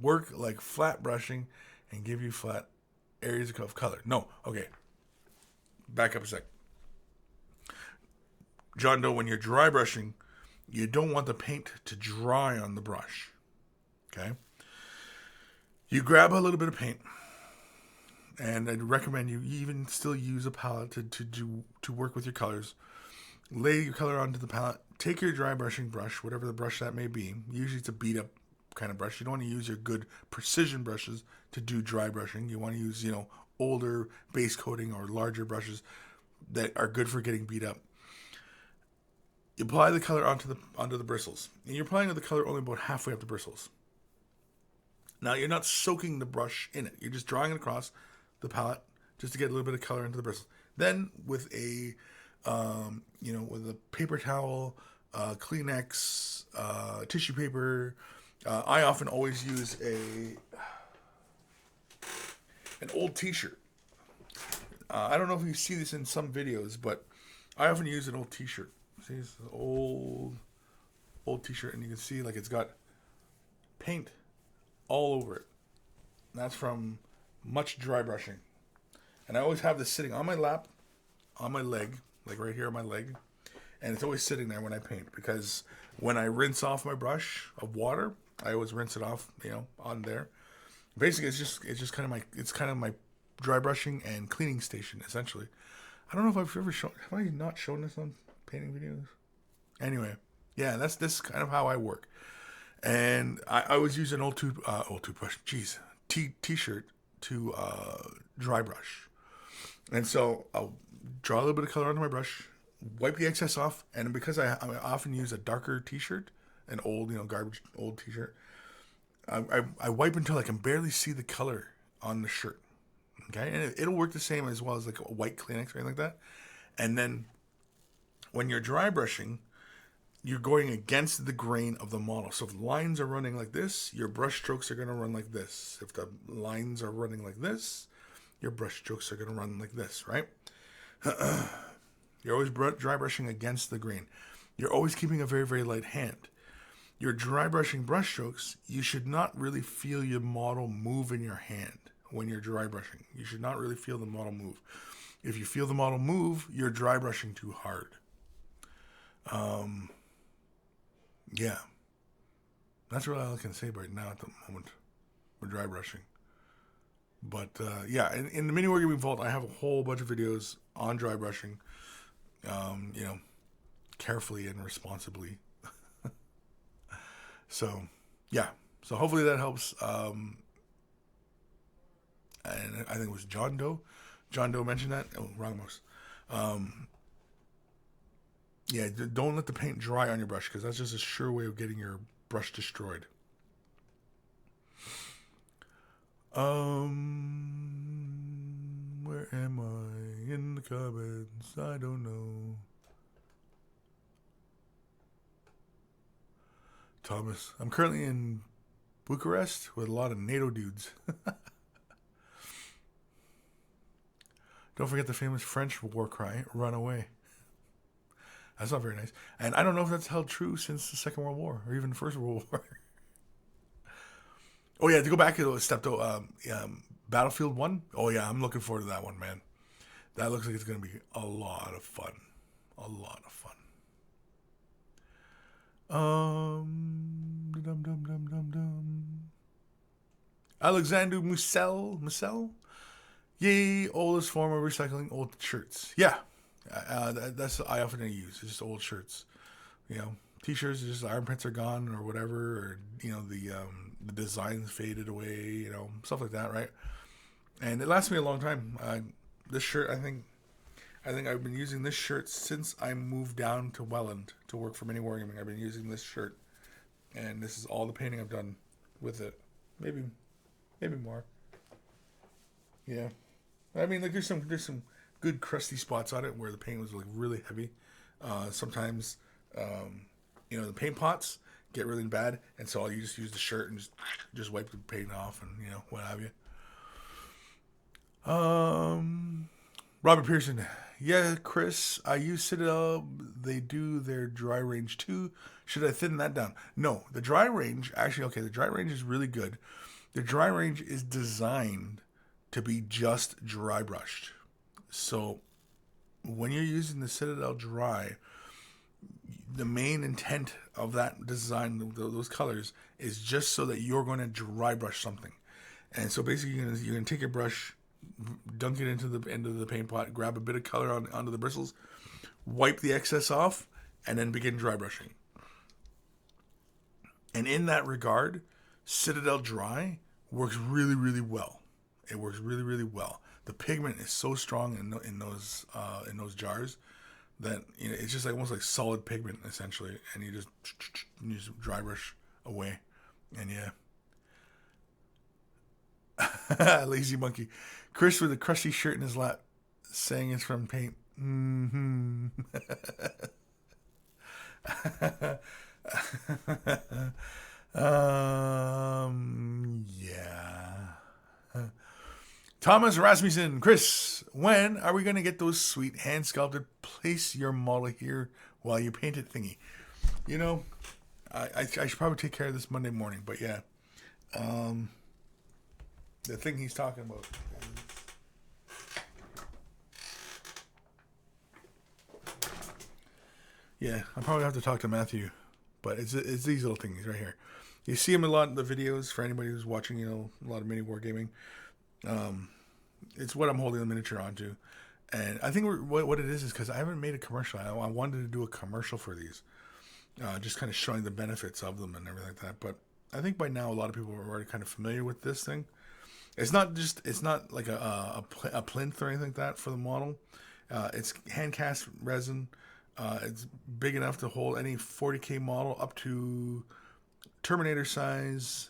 Speaker 1: work like flat brushing and give you flat areas of color. No, okay. Back up a sec. John Doe, when you're dry brushing, you don't want the paint to dry on the brush. Okay? You grab a little bit of paint. And I'd recommend you even still use a palette to work with your colors. Lay your color onto the palette. Take your dry brushing brush, whatever the brush that may be. Usually it's a beat up kind of brush. You don't want to use your good precision brushes to do dry brushing. You want to use, older base coating or larger brushes that are good for getting beat up. You apply the color onto the bristles. And you're applying the color only about halfway up the bristles. Now you're not soaking the brush in it. You're just drawing it across the palette just to get a little bit of color into the bristles. Then with a with a paper towel, Kleenex, tissue paper. I often always use an old T-shirt. I don't know if you see this in some videos, but I often use an old T-shirt. See, it's an old T-shirt, and you can see like it's got paint all over it. And that's from much dry brushing. And I always have this sitting on my lap, on my leg, like right here on my leg, and it's always sitting there when I paint, because when I rinse off my brush of water, I always rinse it off, on there. Basically, it's just kind of my dry brushing and cleaning station, essentially. I don't know if I've ever shown. Have I not shown this on painting videos? Anyway, yeah, this kind of how I work. And I always use an old toothbrush, T-shirt to dry brush. And so I'll draw a little bit of color onto my brush, wipe the excess off, and because I often use a darker T-shirt, an old, garbage old T-shirt, I wipe until I can barely see the color on the shirt. Okay, and it'll work the same as well as like a white Kleenex or anything like that. And then when you're dry brushing, you're going against the grain of the model. So if lines are running like this, your brush strokes are going to run like this. If the lines are running like this, your brush strokes are going to run like this, right? You're always dry brushing against the grain. You're always keeping a very, very light hand. Your dry brushing brush strokes, you should not really feel your model move in your hand when you're dry brushing. You should not really feel the model move. If you feel the model move, you're dry brushing too hard. Yeah. That's really all I can say right now at the moment for dry brushing. But, yeah, in the Mini Wargaming Vault, I have a whole bunch of videos on dry brushing, carefully and responsibly. So, yeah. So hopefully that helps. And I think it was John Doe. John Doe mentioned that. Oh, wrong mouse. Yeah, don't let the paint dry on your brush, because that's just a sure way of getting your brush destroyed. Where am I? In the comments? I don't know. Thomas. I'm currently in Bucharest with a lot of NATO dudes. Don't forget the famous French war cry, run away. That's not very nice. And I don't know if that's held true since the Second World War or even the First World War. Oh, yeah, to go back a step, though, Battlefield 1. Oh, yeah, I'm looking forward to that one, man. That looks like it's going to be a lot of fun. A lot of fun. Alexander Musel. Yay, oldest form of recycling old shirts. Yeah. That's I often use. It's just old shirts. T-shirts, just iron prints are gone or whatever, or the designs faded away, stuff like that, right? And it lasts me a long time. This shirt, I think I've been using this shirt since I moved down to Welland to work for Mini Wargaming. I've been using this shirt, and this is all the painting I've done with it. Maybe more. Yeah, I mean, like there's some good crusty spots on it where the paint was like really heavy. Sometimes, the paint pots get really bad, and so you just use the shirt and just wipe the paint off and what have you. Robert Pearson, yeah, Kris, I use Citadel. They do their dry range too. Should I thin that down? No, the dry range the dry range is really good. The dry range is designed to be just dry brushed. So when you're using the Citadel dry, the main intent of that design, those colors, is just so that you're going to dry brush something. And so basically you're going to take your brush, dunk it into the end of the paint pot, grab a bit of color onto the bristles, wipe the excess off, and then begin dry brushing. And in that regard, Citadel Dry works really, really well. It works really, really well. The pigment is so strong in those jars that, you know, it's just like almost like solid pigment essentially, and you just dry brush away, and yeah. Lazy monkey. Kris with a crusty shirt in his lap, saying it's from paint. Mm-hmm. Yeah. Thomas Rasmussen, Kris, when are we going to get those sweet hand sculpted place your model here while you paint it thingy? You know, I should probably take care of this Monday morning, but yeah. The thing he's talking about. Yeah, I'll probably have to talk to Matthew, but it's these little things right here. You see him a lot in the videos for anybody who's watching, you know, a lot of mini wargaming. It's what I'm holding the miniature onto. And I think what it is because I haven't made a commercial. I wanted to do a commercial for these, just kind of showing the benefits of them and everything like that. But I think by now a lot of people are already kind of familiar with this thing. It's not like a plinth or anything like that for the model. It's hand cast resin. It's big enough to hold any 40K model up to Terminator size,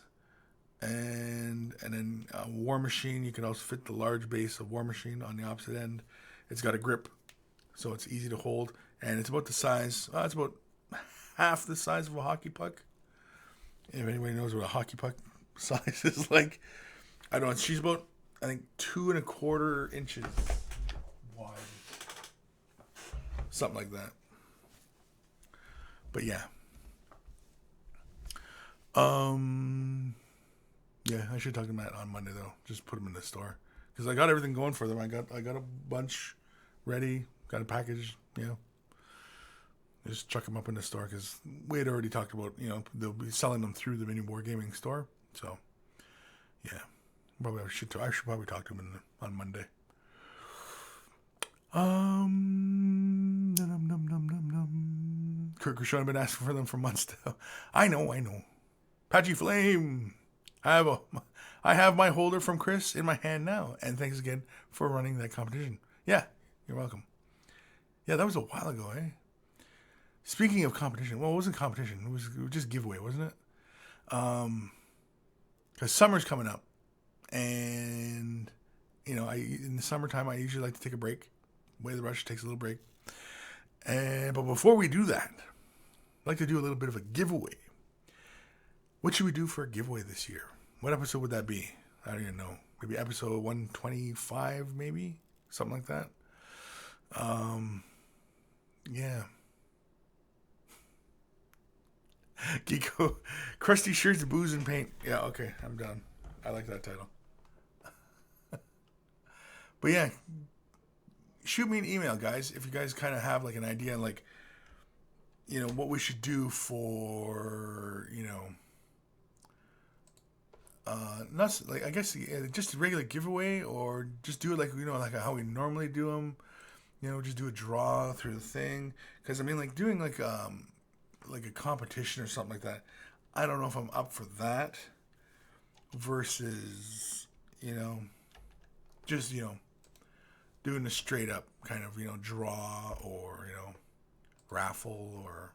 Speaker 1: and then War Machine. You can also fit the large base of War Machine on the opposite end. It's got a grip, so it's easy to hold, and it's about the size. It's about half the size of a hockey puck. If anybody knows what a hockey puck size is like, I don't know. She's about, I think, 2.25 inches wide, something like that. But yeah. Yeah, I should talk to Matt on Monday though. Just put them in the store because I got everything going for them. I got a bunch ready. Got a package. You know, just chuck them up in the store because we had already talked about, you know, they'll be selling them through the mini wargaming store. So yeah, I should probably talk to him on Monday. Kurt Krishon, I've been asking for them for months now. I know. Patchy Flame. I have my holder from Kris in my hand now, and thanks again for running that competition. Yeah, you're welcome. Yeah, that was a while ago, eh? Speaking of competition, well, it wasn't competition. It was just giveaway, wasn't it? Because summer's coming up, and you know, in the summertime I usually like to take a break. Way of the Brush takes a little break, but before we do that, I'd like to do a little bit of a giveaway. What should we do for a giveaway this year? What episode would that be? I don't even know. Maybe episode 125, maybe? Something like that. Yeah. Geeko. Crusty shirts, booze, and paint. Yeah, okay. I'm done. I like that title. But yeah. Shoot me an email, guys, if you guys kind of have like an idea, like, you know, what we should do for, you know, not like, I guess just a regular giveaway, or just do it like, you know, like how we normally do them, you know, just do a draw through the thing. Because I mean, like doing like a competition or something like that, I don't know if I'm up for that versus, you know, just, you know, doing a straight up kind of, you know, draw or, you know, raffle, or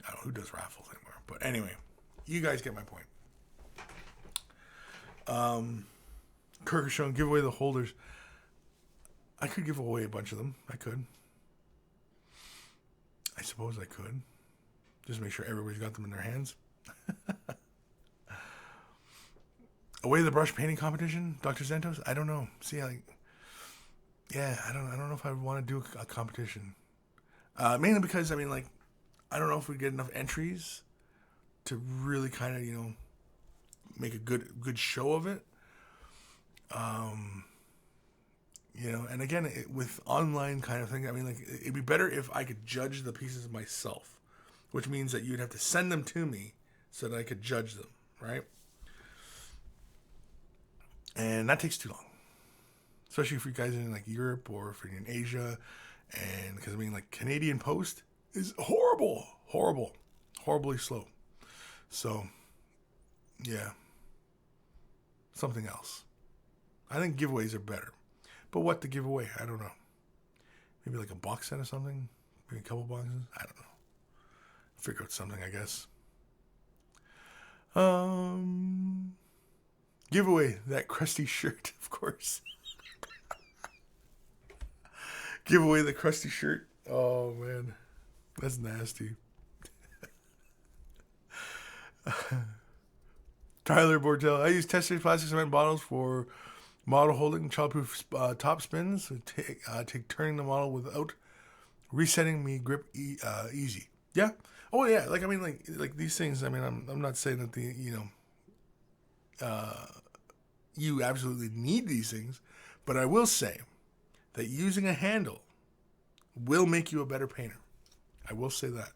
Speaker 1: I don't know who does raffles anymore. But anyway, you guys get my point. Kirkishon, give away the holders. I could give away a bunch of them. I could. I suppose I could. Just make sure everybody's got them in their hands. Away the brush painting competition, Dr. Zentos? I don't know. See, like, yeah, I don't know if I want to do a competition. Mainly because, I mean, like, I don't know if we get enough entries to really kind of, you know, make a good show of it. You know, and again, with online kind of thing, I mean, like, it'd be better if I could judge the pieces myself, which means that you'd have to send them to me so that I could judge them, right? And that takes too long, especially if you guys are in like Europe or if you're in Asia. And because I mean, like, Canadian Post is horribly slow. So yeah, something else. I think giveaways are better, but what to give away, I don't know. Maybe like a box set or something. Maybe a couple boxes. I don't know. Figure out something, I guess. Give away that Crusty shirt, of course. Give away the Crusty shirt. Oh, man. That's nasty. Tyler Bortel. I use tested plastic cement bottles for model holding, childproof top spins. Take turning the model without resetting me grip easy. Yeah. Oh yeah. Like I mean, like these things. I mean, I'm not saying that you absolutely need these things, but I will say that using a handle will make you a better painter. I will say that.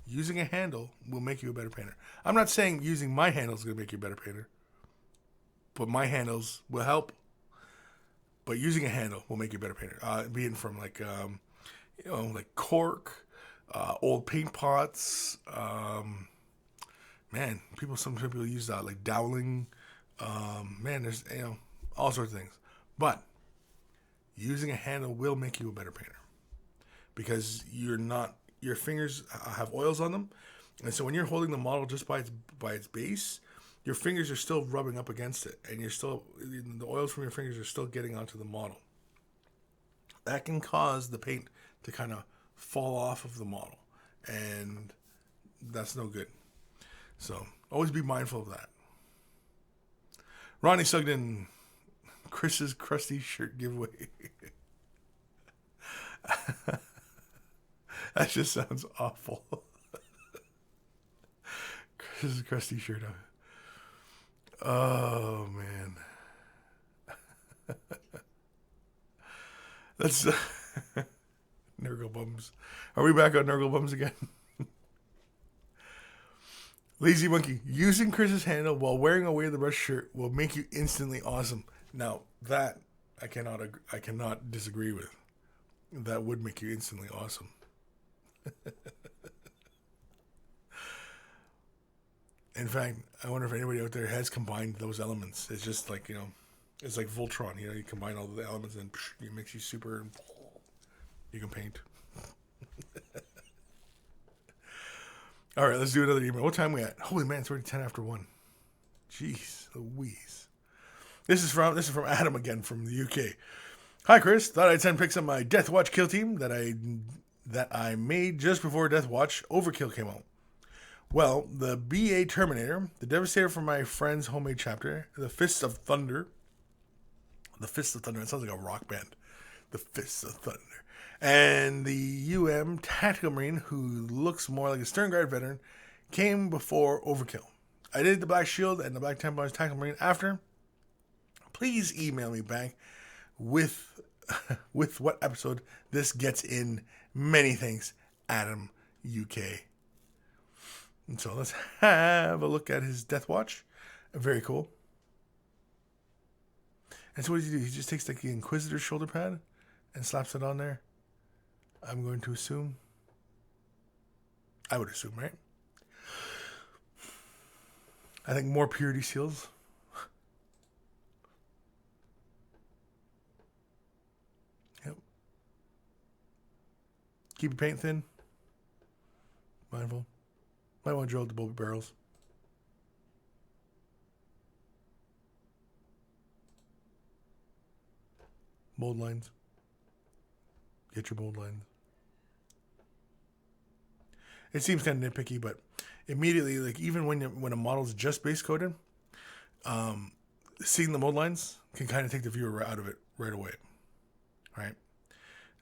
Speaker 1: Using a handle will make you a better painter. I'm not saying using my handles is going to make you a better painter, but my handles will help. But using a handle will make you a better painter. Being from like cork, old paint pots. Some people use that like doweling. There's all sorts of things. But using a handle will make you a better painter because your fingers have oils on them, and so when you're holding the model just by its base, your fingers are still rubbing up against it, and the oils from your fingers are still getting onto the model. That can cause the paint to kind of fall off of the model, and that's no good. So always be mindful of that. Ronnie Sugden, Chris's Crusty shirt giveaway. That just sounds awful. Chris's Crusty shirt. Oh, man. That's Nurgle Bums. Are we back on Nurgle Bums again? Lazy Monkey. Using Chris's handle while wearing a Way of the Brush shirt will make you instantly awesome. Now, that I cannot disagree with. That would make you instantly awesome. In fact, I wonder if anybody out there has combined those elements. It's just like, it's like Voltron. You combine all the elements and it makes you super, and you can paint. All right, let's do another email. What time are we at? Holy man, it's already 10 after 1. Jeez Louise. This is from Adam again from the UK. Hi, Kris. Thought I'd send pics of my Death Watch kill team that I made just before Death Watch Overkill came out. Well, the BA Terminator, the Devastator from my friend's homemade chapter, the Fists of Thunder. The Fists of Thunder, it sounds like a rock band. The Fists of Thunder. And the UM Tactical Marine, who looks more like a Stern Guard veteran, came before Overkill. I did the Black Shield and the Black Templars Tactical Marine after. Please email me back with what episode this gets in. Many thanks, Adam, UK. And so let's have a look at his Death Watch. Very cool. And so what does he do? He just takes like the Inquisitor shoulder pad and slaps it on there. I'm going to assume. I would assume, right? I think more purity seals. Yep. Keep your paint thin. Mindful. Might want to drill the bullet barrels. Mold lines. Get your mold lines. It seems kind of nitpicky, but immediately, like even when a model's just base coated, seeing the mold lines can kind of take the viewer out of it right away, right?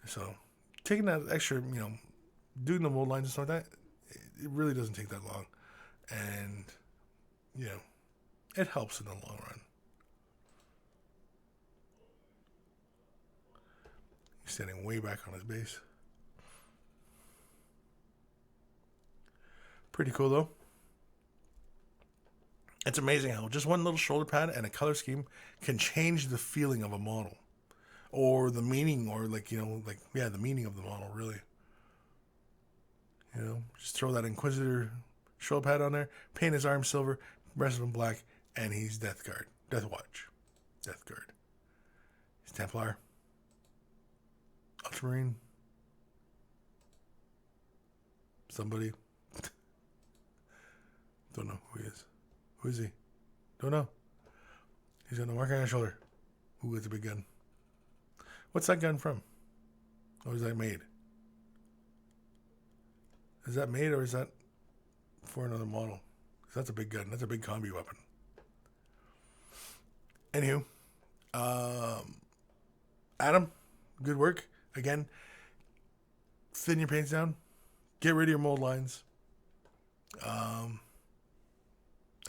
Speaker 1: So taking that extra, doing the mold lines and stuff like that, it really doesn't take that long, and it helps in the long run. He's standing way back on his base. Pretty cool, though. It's amazing how just one little shoulder pad and a color scheme can change the feeling of a model. Or the meaning, or the meaning of the model, really. Just throw that Inquisitor shoulder pad on there, paint his arm silver, rest of him black, and he's Death Guard. Death Watch. Death Guard. He's Templar. Ultramarine. somebody. Don't know who he is. Who is he? Don't know. He's got the mark on his shoulder. Ooh, it's a big gun. What's that gun from? Or is that made? Is that made or is that for another model? 'Cause that's a big gun. That's a big combi weapon. Anywho, Adam, good work. Again, thin your paints down. Get rid of your mold lines.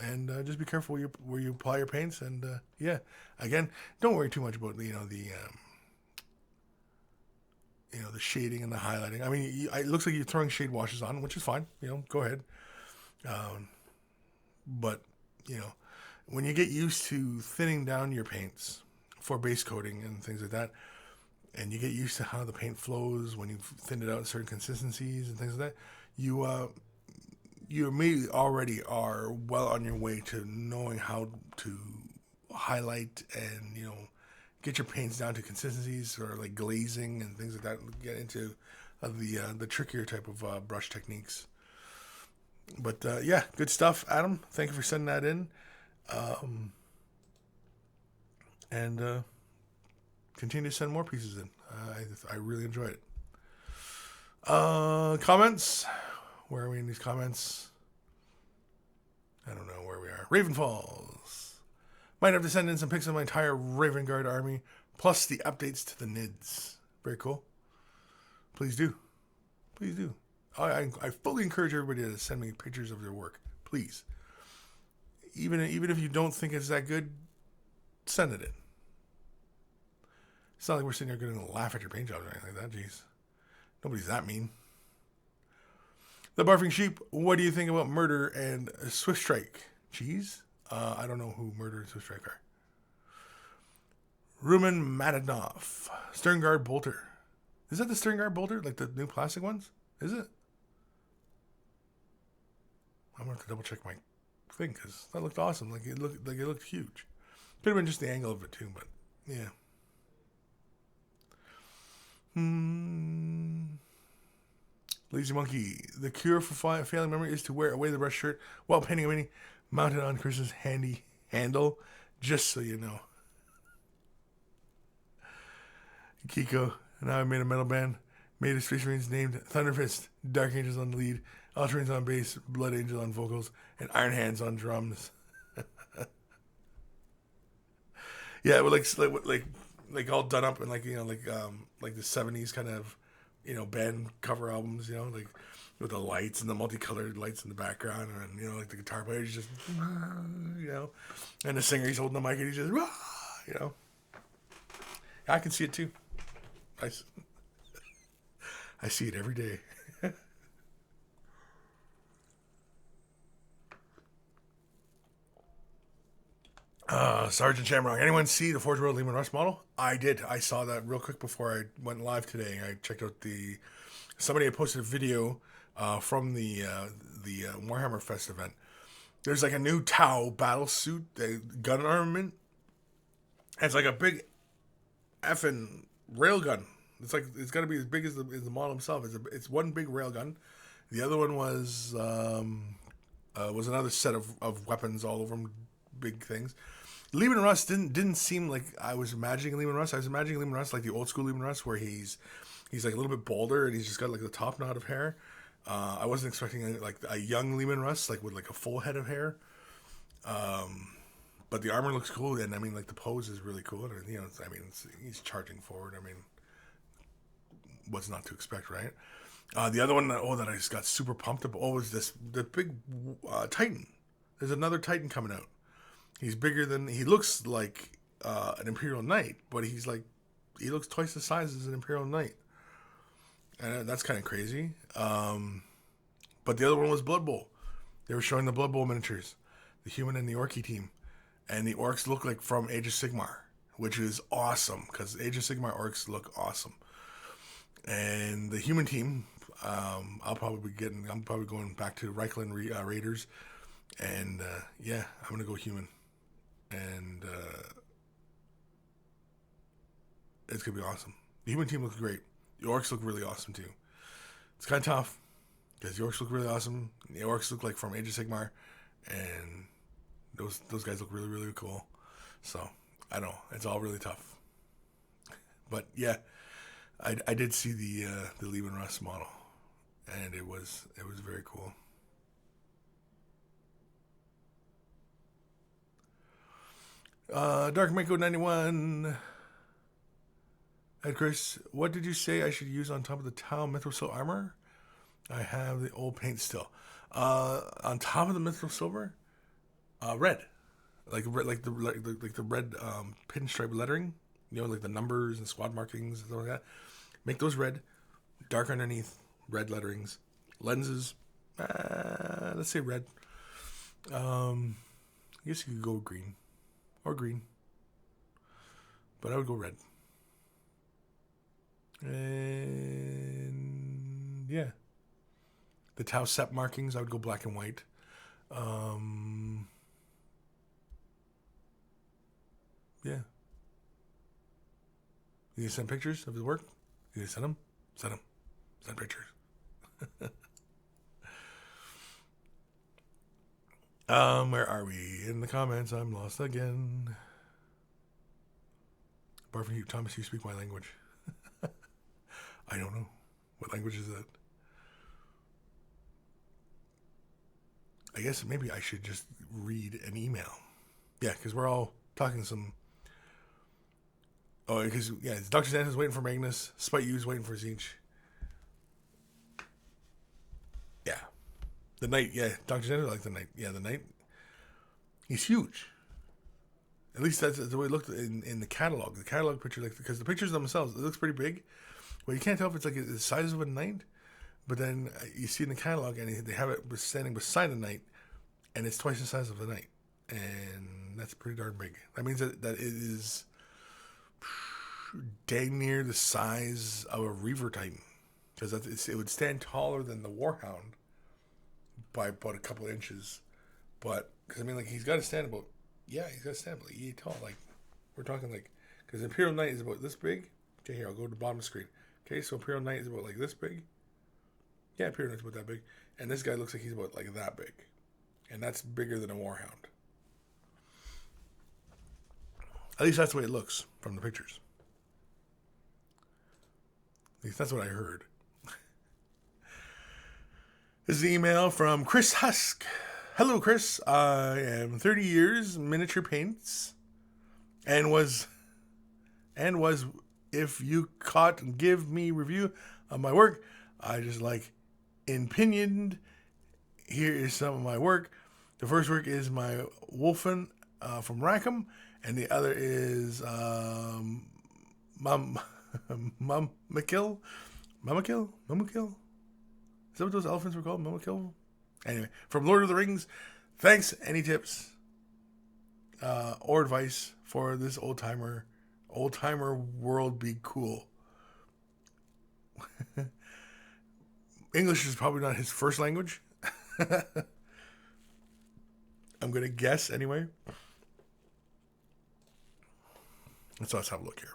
Speaker 1: And just be careful where you apply your paints. And yeah, again, don't worry too much about the shading and the highlighting. I mean, it looks like you're throwing shade washes on, which is fine. Go ahead. But when you get used to thinning down your paints for base coating and things like that, and you get used to how the paint flows when you thin it out in certain consistencies and things like that, you immediately already are well on your way to knowing how to highlight and get your paints down to consistencies or like glazing and things like that. Get into the trickier type of brush techniques. But yeah, good stuff, Adam. Thank you for sending that in. And continue to send more pieces in. I really enjoy it. Comments. Where are we in these comments? I don't know where we are. Raven Falls. Might have to send in some pics of my entire Raven Guard army, plus the updates to the NIDS. Very cool. Please do. Please do. I fully encourage everybody to send me pictures of their work. Please. Even if you don't think it's that good, send it in. It's not like we're sitting here going to laugh at your paint jobs or anything like that. Jeez. Nobody's that mean. The Barfing Sheep, what do you think about Murder and Swift Strike? Cheese? I don't know who Murder and Swift Strike are. Rumen Madadov. Stern Guard Bolter. Is that the Stern Guard Bolter? Like the new plastic ones? Is it? I'm going to have to double check my thing because that looked awesome. It looked huge. Could have been just the angle of it too, but yeah. Lazy Monkey. The cure for failing memory is to wear away the brush shirt while painting a mini mounted on Kris's handy handle, just so you know. Kiko. Now I made a metal band. Made a Space Marines named Thunderfist, Dark Angels on the lead, Ultramarines on bass, Blood Angel on vocals, and Iron Hands on drums. Yeah, like all done up in like the 70s kind of band cover albums, like with the lights and the multicolored lights in the background, and like the guitar player is just and the singer, he's holding the mic and he's just I can see it too. I see it every day. Sergeant Shamrock. Anyone see the Forge World Lehman Russ model? I did. I saw that real quick before I went live today. I checked out somebody had posted a video from the Warhammer Fest event. There's like a new Tau battle suit, gun armament. And it's like a big effing railgun. It's got to be as big as the model himself. It's one big railgun. The other one was another set of weapons all over them, big things. Lehman Russ didn't seem like I was imagining Lehman Russ. I was imagining Lehman Russ like the old school Lehman Russ, where he's like a little bit bolder and he's just got like the top knot of hair. I wasn't expecting like a young Lehman Russ like with like a full head of hair. But the armor looks cool, and I mean like the pose is really cool. And he's charging forward. I mean, what's not to expect, right? The other one that I just got super pumped up was the big Titan. There's another Titan coming out. He's bigger than he looks like an Imperial Knight, but he looks twice the size as an Imperial Knight, and that's kind of crazy. But the other one was Blood Bowl. They were showing the Blood Bowl miniatures, the human and the Orky team, and the orcs look like from Age of Sigmar, which is awesome because Age of Sigmar orcs look awesome. And the human team, I'm probably going back to Reikland Raiders, and I'm gonna go human, and it's gonna be awesome. The human team looks great. The orcs look really awesome too. It's kind of tough because the orcs look really awesome. The orcs look like from Age of Sigmar, and those guys look really, really cool. So I don't know, it's all really tough. But yeah, I did see the Leman Russ model, and it was very cool. Dark Mako 91. Ed Kris, what did you say I should use on top of the Tau Mithril Silver armor? I have the old paint still. On top of the Mithril Silver, red, like the red pinstripe lettering. You know, like the numbers and squad markings and stuff like that. Make those red, dark underneath, red letterings. Lenses, let's say red. I guess you could go green or green, but I would go red. And yeah, the Tau Sep markings, I would go black and white. Yeah. You send pictures of the work? You send them? Send them. Send pictures. Where are we? In the comments, I'm lost again. Apart from you, Thomas, you speak my language. I don't know. What language is that? I guess maybe I should just read an email. Yeah, because we're all talking some... Oh, because, yeah, Dr. Stanton's waiting for Magnus. Spite U's waiting for Zinch. Yeah. The Knight, yeah. Dr. Stanton like the Knight. Yeah, the Knight. He's huge. At least that's the way it looked in the catalog. The catalog picture, like, because the pictures themselves, it looks pretty big. Well, you can't tell if it's like the size of a knight, but then you see in the catalog and they have it standing beside a knight, and it's twice the size of the knight, and that's pretty darn big. That means that it is dang near the size of a Reaver Titan, because it would stand taller than the Warhound by about a couple of inches. But because I mean, like he's got to stand about 8 tall. Like we're talking like because Imperial Knight is about this big. Okay, here I'll go to the bottom of the screen. Okay, so Imperial Knight is about like this big. Yeah, Imperial Knight's about that big. And this guy looks like he's about like that big. And that's bigger than a Warhound. At least that's the way it looks from the pictures. At least that's what I heard. This is an email from Chris Husk. Hello, Chris. I am 30 years, miniature paints. And was if you caught and give me review of my work, I just like opinioned. Here is some of my work. The first work is my Wolfen from Rackham, and the other is Mamakill. Is that what those elephants were called? Mamakill? Anyway, from Lord of the Rings. Thanks. Any tips or advice for this old timer world be cool? English is probably not his first language. I'm going to guess anyway. So let's have a look here.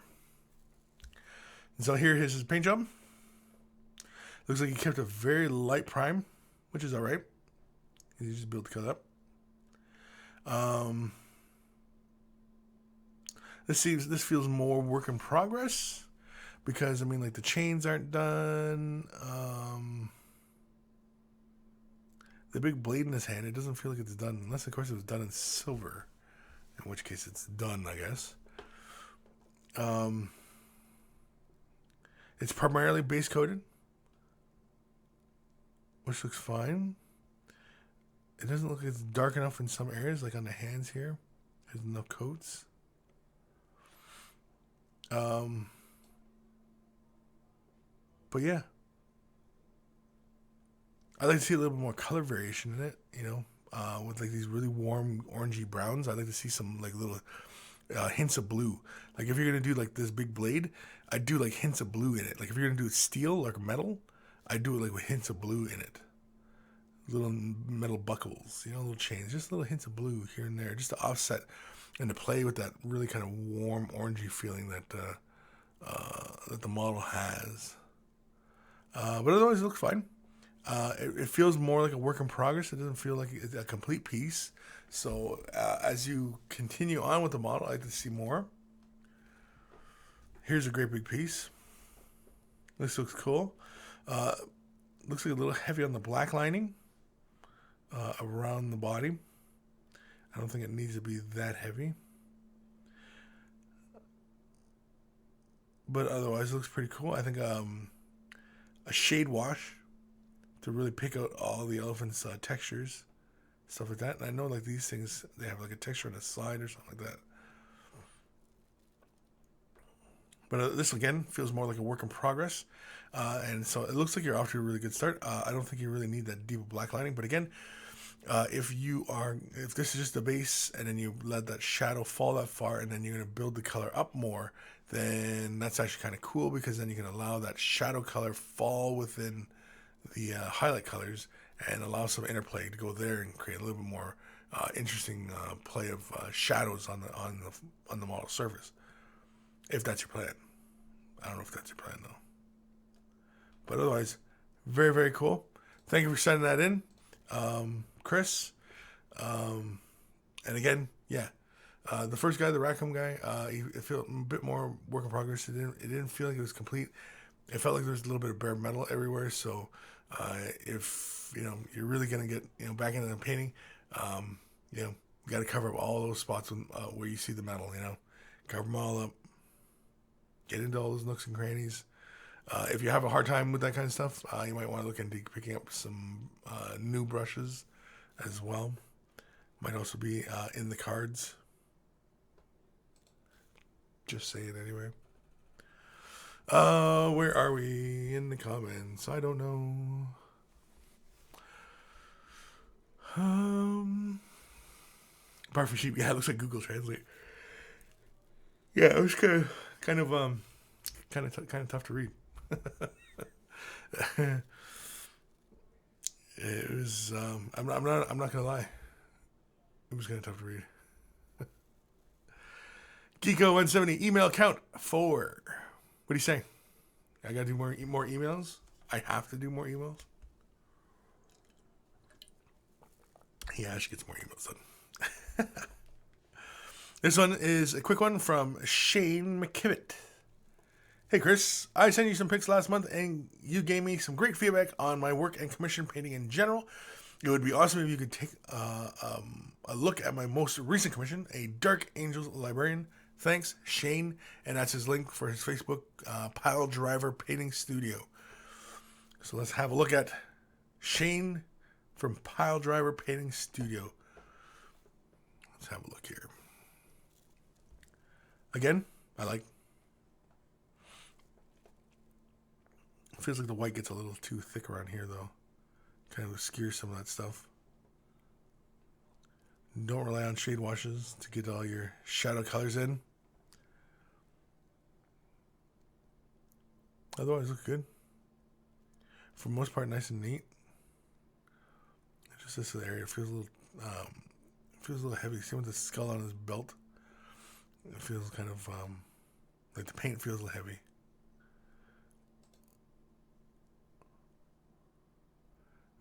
Speaker 1: And so here is his paint job. Looks like he kept a very light prime, which is all right. He's just built to cut up. This feels more work in progress because I mean, like the chains aren't done. The big blade in his hand, it doesn't feel like it's done, unless of course it was done in silver, in which case it's done, I guess. It's primarily base coated, which looks fine. It doesn't look like it's dark enough in some areas, like on the hands here. There's no coats. But yeah, I'd like to see a little bit more color variation in it, you know, with like these really warm orangey browns. I'd like to see some like little hints of blue. Like if you're going to do like this big blade, I'd do like hints of blue in it. Like if you're going to do steel or metal, I'd do it like with hints of blue in it. Little metal buckles, you know, little chains, just little hints of blue here and there, just to offset and to play with that really kind of warm orangey feeling that that the model has. But otherwise it looks fine. It feels more like a work in progress. It doesn't feel like it's a complete piece. So as you continue on with the model, I'd like to see more. Here's a great big piece. This looks cool. Looks like a little heavy on the black lining around the body. I don't think it needs to be that heavy. But otherwise, it looks pretty cool. I think a shade wash to really pick out all the elephant's textures, stuff like that. And I know like these things, they have like a texture on the side or something like that. But this again feels more like a work in progress, and so it looks like you're off to a really good start. I don't think you really need that deep black lining, but again, if this is just the base and then you let that shadow fall that far, and then you're going to build the color up more, then that's actually kind of cool, because then you can allow that shadow color fall within the highlight colors and allow some interplay to go there and create a little bit more interesting play of shadows on the model surface. If that's your plan. I don't know if that's your plan, though. But otherwise, very, very cool. Thank you for sending that in, Kris. And again, yeah. The first guy, the Rackham guy, it felt a bit more work in progress. It didn't feel like it was complete. It felt like there was a little bit of bare metal everywhere. So if you're really going to get back into the painting, you got to cover up all those spots where you see the metal. Cover them all up. Get into all those nooks and crannies. If you have a hard time with that kind of stuff, you might want to look into picking up some new brushes as well. Might also be in the cards. Just say it anyway. Where are we in the comments? I don't know. Bar for sheep. Yeah, it looks like Google Translate. Yeah, it was kind of tough to read. It was. I'm not gonna lie. It was kind of tough to read. Geeko 170 email count 4. What do you say? I gotta do more emails. I have to do more emails. Yeah, I should get some more emails done. This one is a quick one from Shane McKibbett. Hey Kris, I sent you some pics last month and you gave me some great feedback on my work and commission painting in general. It would be awesome if you could take a look at my most recent commission, a Dark Angels Librarian. Thanks, Shane. And that's his link for his Facebook, Pile Driver Painting Studio. So let's have a look at Shane from Pile Driver Painting Studio. Let's have a look here. Again, it feels like the white gets a little too thick around here, though. Kind of obscures some of that stuff. Don't rely on shade washes to get all your shadow colors in. Otherwise, look good. For the most part, nice and neat. Just this area feels a little heavy. See with the skull on his belt. It feels kind of like the paint feels a little heavy.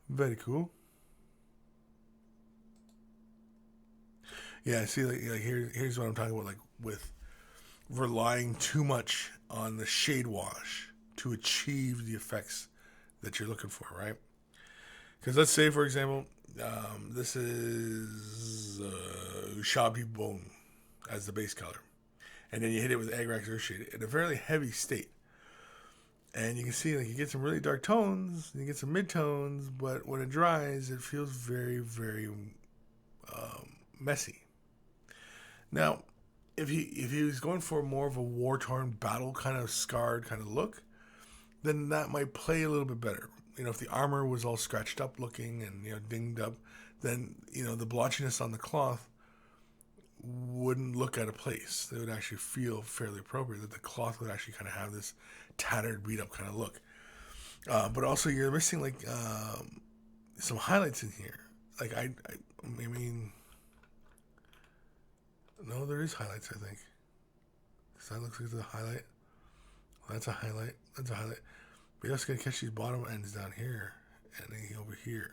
Speaker 1: Very cool. Yeah, see, like here's what I'm talking about, like with relying too much on the shade wash to achieve the effects that you're looking for, right? Because let's say, for example, this is Shabby Bone as the base color, and then you hit it with Agrax Earthshade in a fairly heavy state. And you can see, like, you get some really dark tones, you get some mid-tones, but when it dries, it feels very, very messy. Now, if he was going for more of a war-torn, battle kind of scarred kind of look, then that might play a little bit better. If the armor was all scratched up looking and, dinged up, then, the blotchiness on the cloth wouldn't look out of place. It would actually feel fairly appropriate, that the cloth would actually kind of have this tattered, beat up kind of look. But also you're missing like some highlights in here. Like I mean, no, there is highlights, I think. So that looks like the highlight. Well, that's a highlight. That's a highlight. But you're also gonna catch these bottom ends down here. and then over here.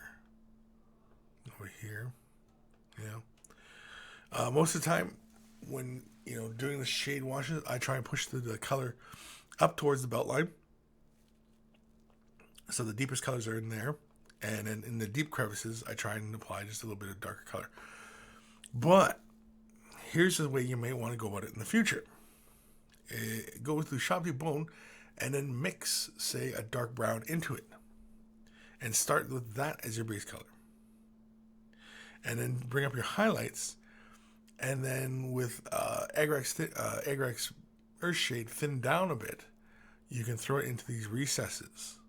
Speaker 1: Over here. Most of the time when, doing the shade washes, I try and push the color up towards the belt line. So the deepest colors are in there. And then in the deep crevices, I try and apply just a little bit of darker color. But here's the way you may want to go about it in the future. Go through Sharpie Bone and then mix, say, a dark brown into it. And start with that as your base color. And then bring up your highlights. And then with Agrax Earthshade thinned down a bit, you can throw it into these recesses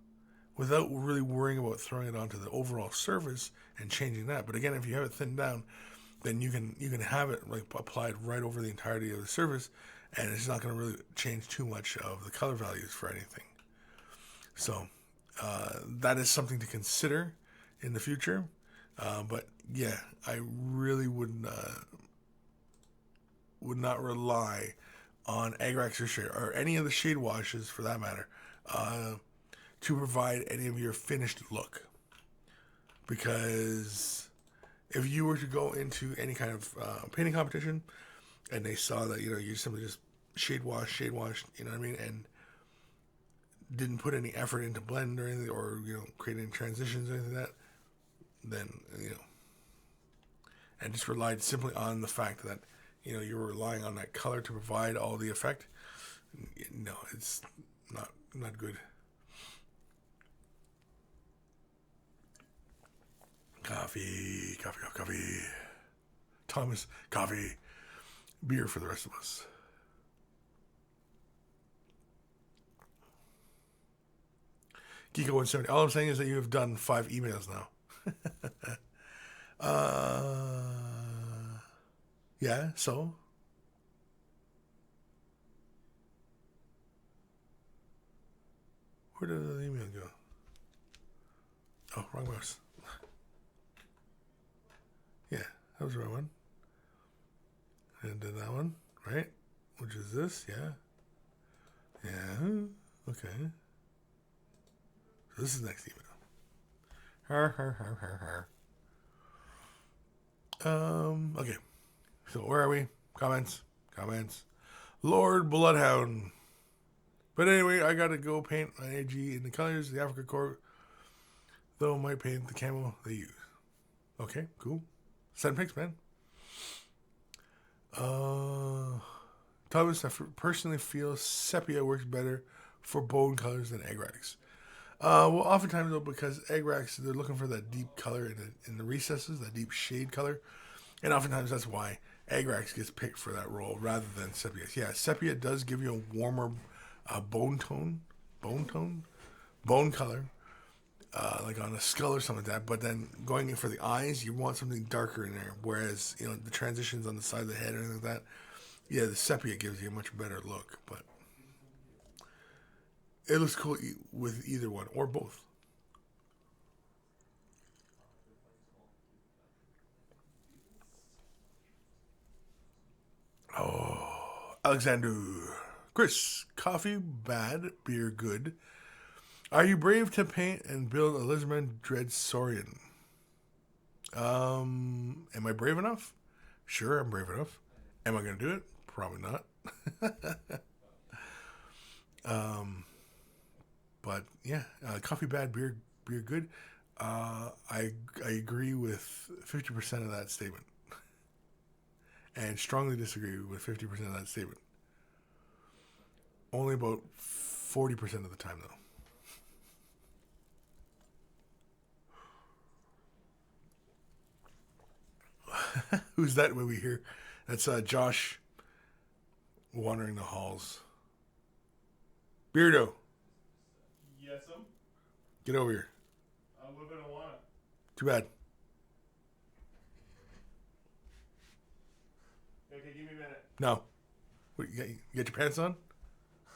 Speaker 1: without really worrying about throwing it onto the overall surface and changing that. But again, if you have it thinned down, then you can have it like applied right over the entirety of the surface, and it's not going to really change too much of the color values for anything. So that is something to consider in the future. But yeah, I really would not rely on Agrax or any of the shade washes, for that matter, to provide any of your finished look. Because if you were to go into any kind of painting competition and they saw that, you simply just shade wash, you know what I mean, and didn't put any effort into blend or anything, or, create any transitions or anything like that, then, and just relied simply on the fact that, you're relying on that color to provide all the effect. No, it's not good. Coffee. Thomas, coffee. Beer for the rest of us. Geeko 170. All I'm saying is that you have done 5 emails now. Yeah, so? Where did the email go? Oh, wrong mouse. Yeah, that was the right one. And then that one, right? Which is this, yeah. Yeah, okay. So this is the next email. Okay. So where are we? Comments. Lord Bloodhound. But anyway, I gotta go paint my AG in the colors of the Africa Corps. Though I might paint the camo they use. Okay, cool. Send pics, man. Thomas, I personally feel sepia works better for bone colors than Agrax. Well, oftentimes though, because Agrax, they're looking for that deep color in the recesses, that deep shade color, and oftentimes that's why Agrax gets picked for that role rather than sepia. Yeah, sepia does give you a warmer bone color, like on a skull or something like that. But then going in for the eyes, you want something darker in there. Whereas the transitions on the side of the head or anything like that, yeah, the sepia gives you a much better look. But it looks cool with either one or both. Oh, Alexander. Kris, coffee bad, beer good. Are you brave to paint and build a Lizardman Dreadsorian? Am I brave enough? Sure, I'm brave enough. Am I going to do it? Probably not. But yeah, coffee bad, beer good. I agree with 50% of that statement, and strongly disagree with 50% of that statement. Only about 40% of the time, though. Who's that when we hear? That's Josh wandering the halls. Beardo.
Speaker 2: Yes'm.
Speaker 1: Get over here.
Speaker 2: What if I don't want it?
Speaker 1: Too bad.
Speaker 2: Okay, give me a minute.
Speaker 1: No. What, you got your pants on?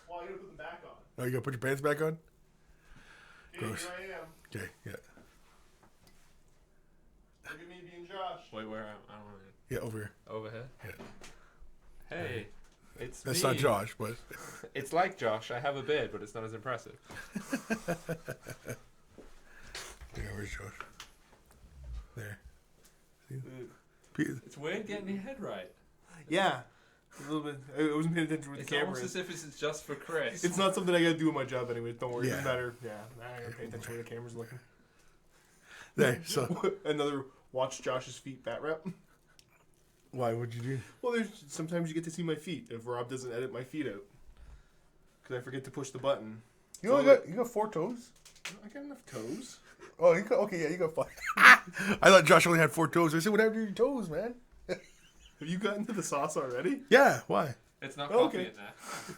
Speaker 2: Well, I gotta put them back on.
Speaker 1: Oh, you gotta put your pants back on?
Speaker 2: Okay,
Speaker 1: Gross.
Speaker 2: here I am.
Speaker 1: Okay, yeah.
Speaker 2: Look at me being Josh.
Speaker 3: Wait, where? I don't know.
Speaker 1: Yeah, over here.
Speaker 3: Over here?
Speaker 1: Yeah.
Speaker 3: Hey, it's
Speaker 1: That's
Speaker 3: me.
Speaker 1: not Josh, but...
Speaker 3: It's like Josh. I have a beard, but it's not as impressive.
Speaker 1: Yeah. Where's Josh? There.
Speaker 3: It's weird getting your head right.
Speaker 2: Yeah. A little bit. I wasn't paying attention with
Speaker 3: It's
Speaker 2: the camera.
Speaker 3: almost as if it's just for Chris.
Speaker 2: It's not something I gotta do with my job anyway. Don't worry. It doesn't
Speaker 1: Yeah.
Speaker 2: matter. Yeah. I gotta pay attention where the camera's looking.
Speaker 1: There. So
Speaker 2: Another watch Josh's feet bat rep.
Speaker 1: why would you do?
Speaker 2: Well, there's sometimes you get to see my feet if Rob doesn't edit my feet out. Because I forget to push the button.
Speaker 1: You only got 4 toes.
Speaker 2: I got enough toes.
Speaker 1: Oh, you got okay. Yeah, you got 5. I thought Josh only had 4 toes. I said, what happened to your toes, man?
Speaker 2: Have you gotten to the sauce already?
Speaker 1: Yeah. Why?
Speaker 3: It's not
Speaker 2: Oh,
Speaker 3: coffee
Speaker 2: okay.
Speaker 3: in there.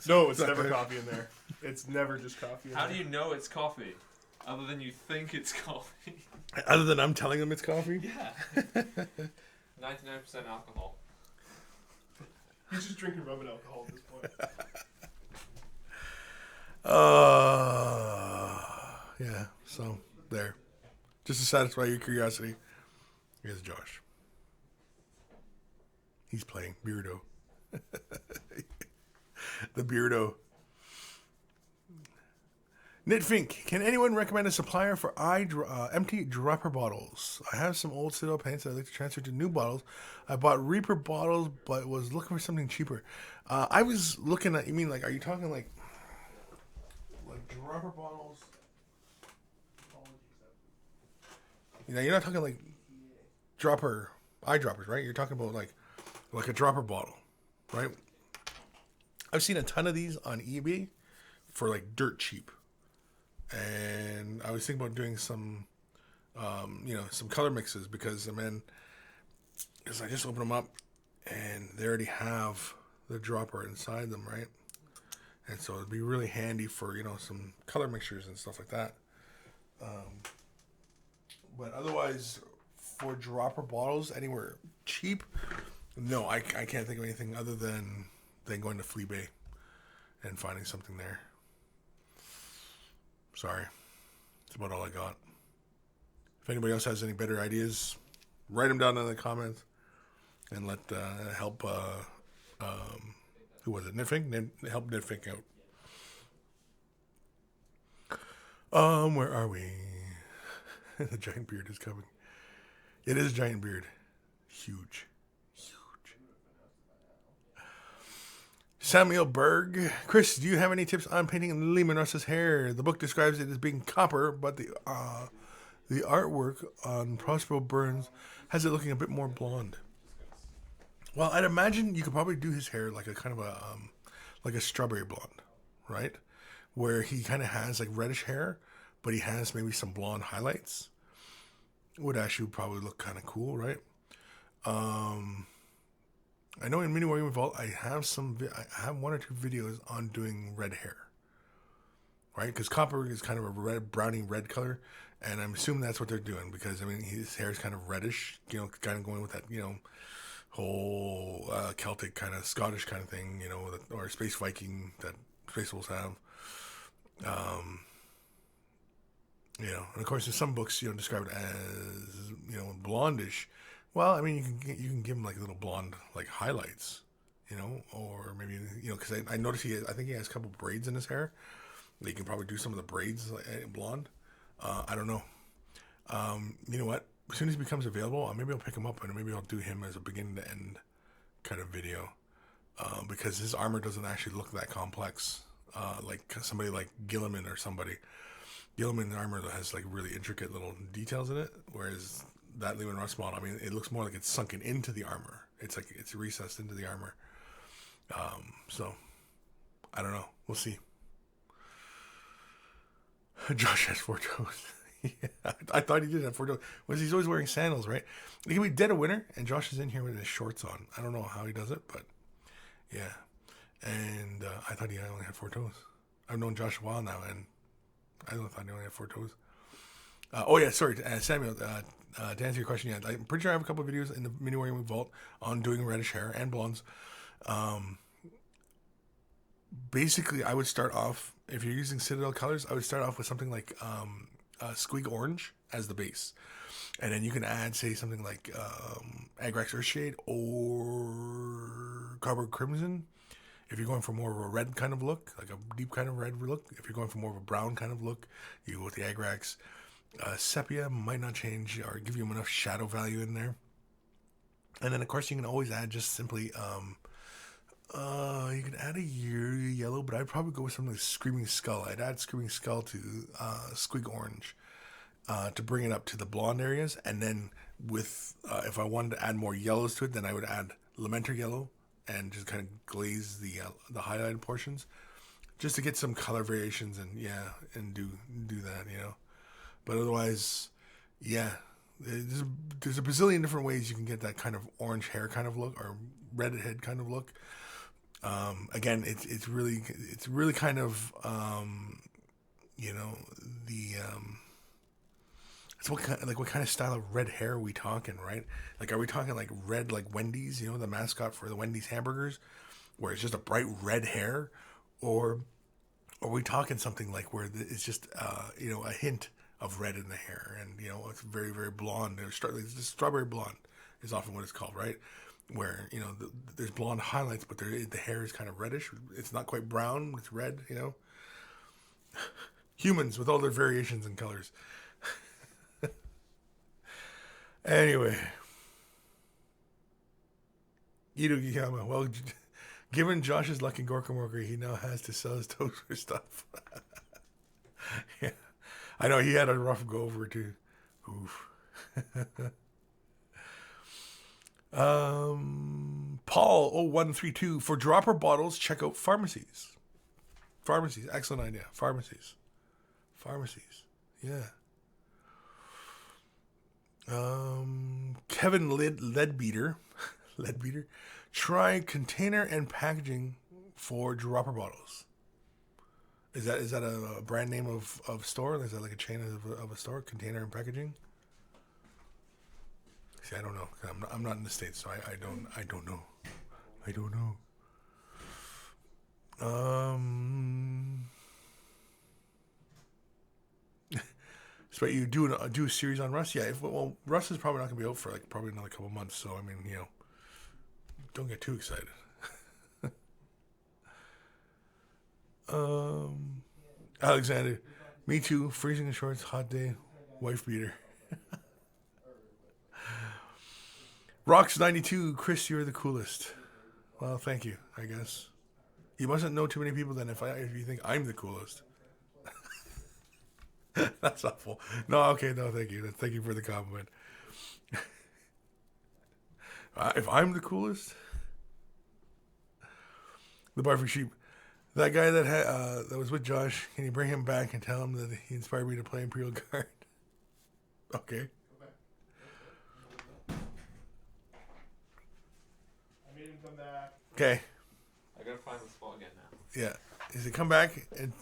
Speaker 2: No, it's
Speaker 1: not
Speaker 2: never
Speaker 1: good.
Speaker 2: coffee in there. It's never just coffee in
Speaker 3: How
Speaker 2: there.
Speaker 3: do you know it's coffee? Other than you think it's coffee.
Speaker 1: Other than I'm telling him it's coffee.
Speaker 3: Yeah. 99% alcohol.
Speaker 2: He's just drinking rum and alcohol at this point.
Speaker 1: Yeah. So there. Just to satisfy your curiosity, here's Josh. He's playing Beardo. The Beardo. Knitfink, can anyone recommend a supplier for empty dropper bottles? I have some old Citadel paints that I'd like to transfer to new bottles. I bought Reaper bottles, but was looking for something cheaper. I was looking at, you mean like, are you talking like dropper bottles? You know, you're not talking like eyedroppers, right? You're talking about like a dropper bottle, right? I've seen a ton of these on eBay for like dirt cheap. And I was thinking about doing some, some color mixes because, because I just open them up and they already have the dropper inside them, right? And so it'd be really handy for, some color mixtures and stuff like that. But otherwise, for dropper bottles, anywhere cheap, no, I can't think of anything other than going to Fleabay and finding something there. Sorry. That's about all I got. If anybody else has any better ideas, write them down in the comments and let help, who was it? Knitfink? Help Knitfink out. Where are we? The giant beard is coming. It is a giant beard. Huge. Samuel Berg. Kris, do you have any tips on painting Lehman Russ's hair? The book describes it as being copper, but the artwork on Prospero Burns has it looking a bit more blonde. Well, I'd imagine you could probably do his hair like a kind of like a strawberry blonde, right? Where he kind of has like reddish hair, but he has maybe some blonde highlights. Would actually probably look kind of cool, right? I know in Mini Wargaming Vault I have I have 1 or 2 videos on doing red hair, right? Because copper is kind of a browny red color, and I'm assuming that's what they're doing because his hair is kind of reddish, kind of going with that whole Celtic kind of Scottish kind of thing, or space Viking that Space Wolves have. And of course, in some books, describe it as, blondish. Well, you can give him like little blonde like highlights, or maybe because I noticed I think he has a couple braids in his hair. You can probably do some of the braids like, blonde. I don't know. You know what? As soon as he becomes available, maybe I'll pick him up and maybe I'll do him as a beginning to end kind of video, because his armor doesn't actually look that complex. Like somebody like Gilliman or somebody. Gilliman's armor has like really intricate little details in it, whereas that Lehman Russ model, it looks more like it's sunken into the armor. It's like it's recessed into the armor. So I don't know. We'll see. Josh has 4 toes. Yeah, I thought he did have 4 toes. He's always wearing sandals, right? It can be dead of winter, and Josh is in here with his shorts on. I don't know how he does it, but yeah. And I thought he only had 4 toes. I've known Josh a while now, and I thought he only had 4 toes. Sorry, Samuel. To answer your question, yeah, I'm pretty sure I have a couple of videos in the Mini Wargaming Vault on doing reddish hair and blondes. Basically, I would start off, if you're using Citadel colors, I would start off with something like Squeak Orange as the base. And then you can add, say, something like Agrax Earthshade or Carbon Crimson. If you're going for more of a red kind of look, like a deep kind of red look. If you're going for more of a brown kind of look, you go with the Agrax. Sepia might not change or give you enough shadow value in there. And then, of course, you can always add just simply, you can add a yellow, but I'd probably go with something like Screaming Skull. I'd add Screaming Skull to Squig Orange to bring it up to the blonde areas. And then with, if I wanted to add more yellows to it, then I would add Lamenter Yellow and just kind of glaze the highlighted portions just to get some color variations and do that, you know. But otherwise, yeah. There's a bazillion different ways you can get that kind of orange hair kind of look or red head kind of look. Again, it's really kind of you know, the it's what kind of style of red hair are we talking, right? Like, are we talking like red like Wendy's, you know, the mascot for the Wendy's hamburgers, where it's just a bright red hair, or are we talking something like where it's just you know, a hint of red in the hair, and you know, it's very, very blonde. Strawberry blonde is often what it's called, right? Where, you know, there's blonde highlights, but the hair is kind of reddish. It's not quite brown; it's red. You know, humans with all their variations and colors. Anyway, Ido Giyama. Well, given Josh's luck in Gorkamorka, he now has to sell his toes for stuff. Yeah. I know he had a rough go over too. Oof. Paul 0132, for dropper bottles, check out pharmacies. Pharmacies, excellent idea. Pharmacies. Yeah. Kevin Leadbeater. Try container and packaging for dropper bottles. Is that a brand name of store? Is that like a chain of a store? Container and packaging? See, I don't know. I'm not in the States, so I don't know. So you do a series on Rust? Yeah. Rust is probably not gonna be out for like probably another couple months. So I mean, you know, don't get too excited. Alexander, me too. Freezing in shorts, hot day, wife beater. Rocks 92, Kris, you're the coolest. Well, thank you. I guess you mustn't know too many people then if you think I'm the coolest. That's awful. No, okay, no, thank you. Thank you for the compliment. If I'm the coolest, the Barfy Sheep. That guy that was with Josh, can you bring him back and tell him that he inspired me to play Imperial Guard? Okay.
Speaker 2: I made him come back.
Speaker 1: Okay.
Speaker 3: I gotta find the spot again now.
Speaker 1: Yeah. Is it come back and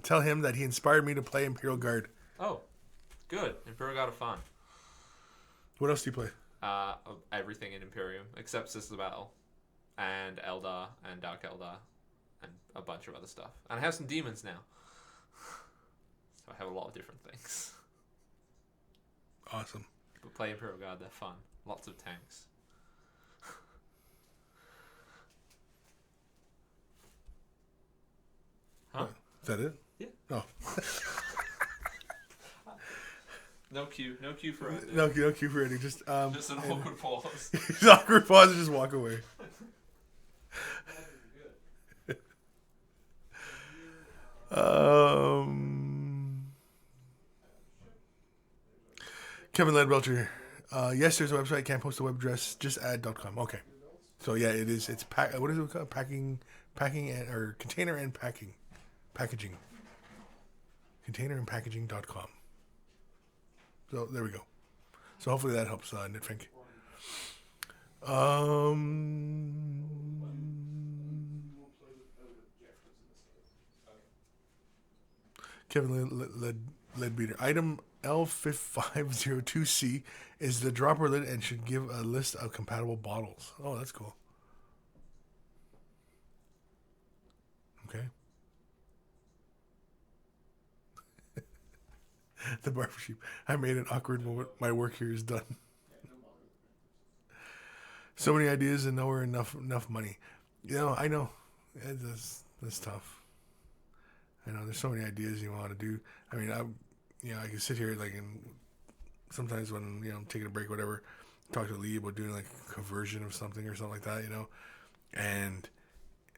Speaker 1: tell him that he inspired me to play Imperial Guard?
Speaker 3: Oh, good. Imperial Guard are fun.
Speaker 1: What else do you play?
Speaker 3: Everything in Imperium except Sisters of Battle, and Eldar and Dark Eldar, and a bunch of other stuff. And I have some demons now, so I have a lot of different things.
Speaker 1: Awesome.
Speaker 3: But play Imperial Guard, they're fun. Lots of tanks. Huh?
Speaker 1: Is that it?
Speaker 3: Yeah.
Speaker 1: Oh.
Speaker 3: No cue for ending.
Speaker 1: No cue for ending. Just
Speaker 3: Just an awkward pause.
Speaker 1: awkward pause and just walk away. Kevin Ledwelter. Yes, there's a website. Can't post a web address. Just add.com. Okay. So yeah, it is. It's what is it called? Packing and, or container and packaging. Container and packaging.com. So there we go. So hopefully that helps, Knitfink. Kevin Leadbeater. Item L502C is the dropper lid and should give a list of compatible bottles. Oh, that's cool. Okay. The barber sheep. I made an awkward moment. My work here is done. So many ideas and nowhere enough money. You know, I know. That's tough. I know there's so many ideas you want to do. I mean, I can sit here like and sometimes when I'm taking a break, whatever, talk to Lee about doing like a conversion of something or something like that, and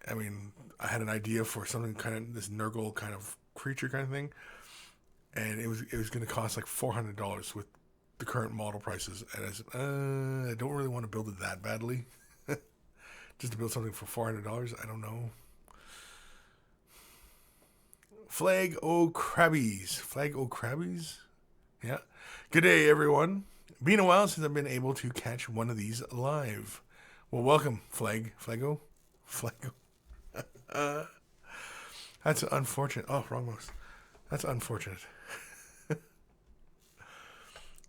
Speaker 1: I mean, I had an idea for something kind of this Nurgle kind of creature kind of thing, and it was going to cost like $400 with the current model prices, and I said, I don't really want to build it that badly, just to build something for $400. I don't know. Flag O Crabbies. Yeah. Good day, everyone. Been a while since I've been able to catch one of these live. Well, welcome, Flago. That's unfortunate. Oh, wrong mouse. That's unfortunate.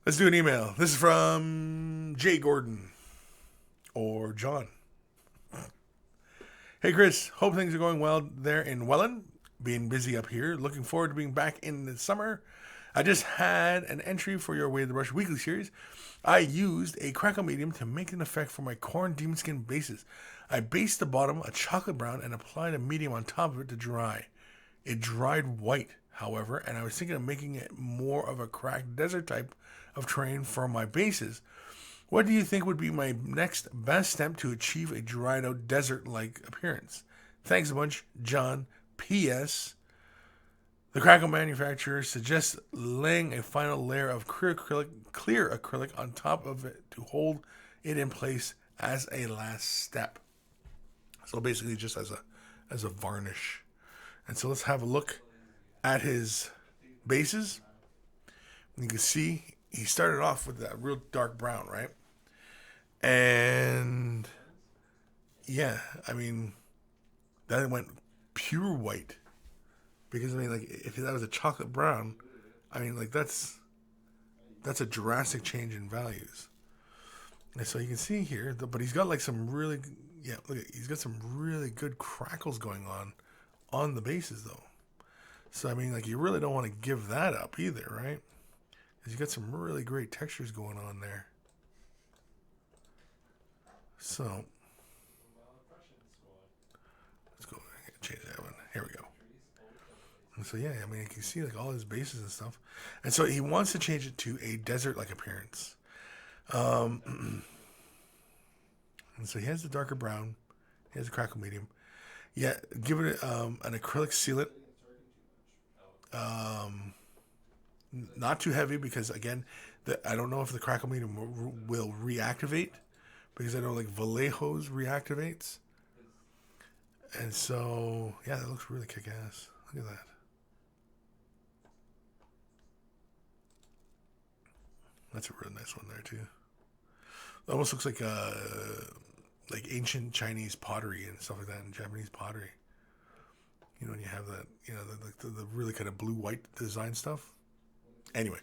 Speaker 1: Let's do an email. This is from Jay Gordon. Or John. Hey, Kris. Hope things are going well there in Welland. Being busy up here. Looking forward to being back in the summer. I just had an entry for your Way of the Brush weekly series. I used a crackle medium to make an effect for my corn demon skin bases. I based the bottom a chocolate brown and applied a medium on top of it to dry. It dried white, however, and I was thinking of making it more of a cracked desert type of terrain for my bases. What do you think would be my next best step to achieve a dried out desert-like appearance? Thanks a bunch, John. P.S. The crackle manufacturer suggests laying a final layer of clear acrylic on top of it to hold it in place as a last step. So basically just as a varnish. And so let's have a look at his bases. You can see he started off with that real dark brown, right? And yeah, I mean, then it went pure white. Because I mean, like, if that was a chocolate brown, I mean, like, that's a drastic change in values. And so you can see here, but he's got like some really, he's got some really good crackles going on the bases though. So I mean, like, you really don't want to give that up either, right? Because you got some really great textures going on there. So let's go change that one. Here we go. And so yeah, I mean, you can see like all his bases and stuff. And so he wants to change it to a desert-like appearance. And so he has the darker brown. He has the crackle medium. Yeah, give it an acrylic sealant. Not too heavy because, again, I don't know if the crackle medium will reactivate. Because I know, like, Vallejo's reactivates. And so, yeah, that looks really kick-ass. Look at that. That's a real nice one there, too. It almost looks like ancient Chinese pottery and stuff like that, and Japanese pottery. You know, when you have that, the really kind of blue-white design stuff. Anyway.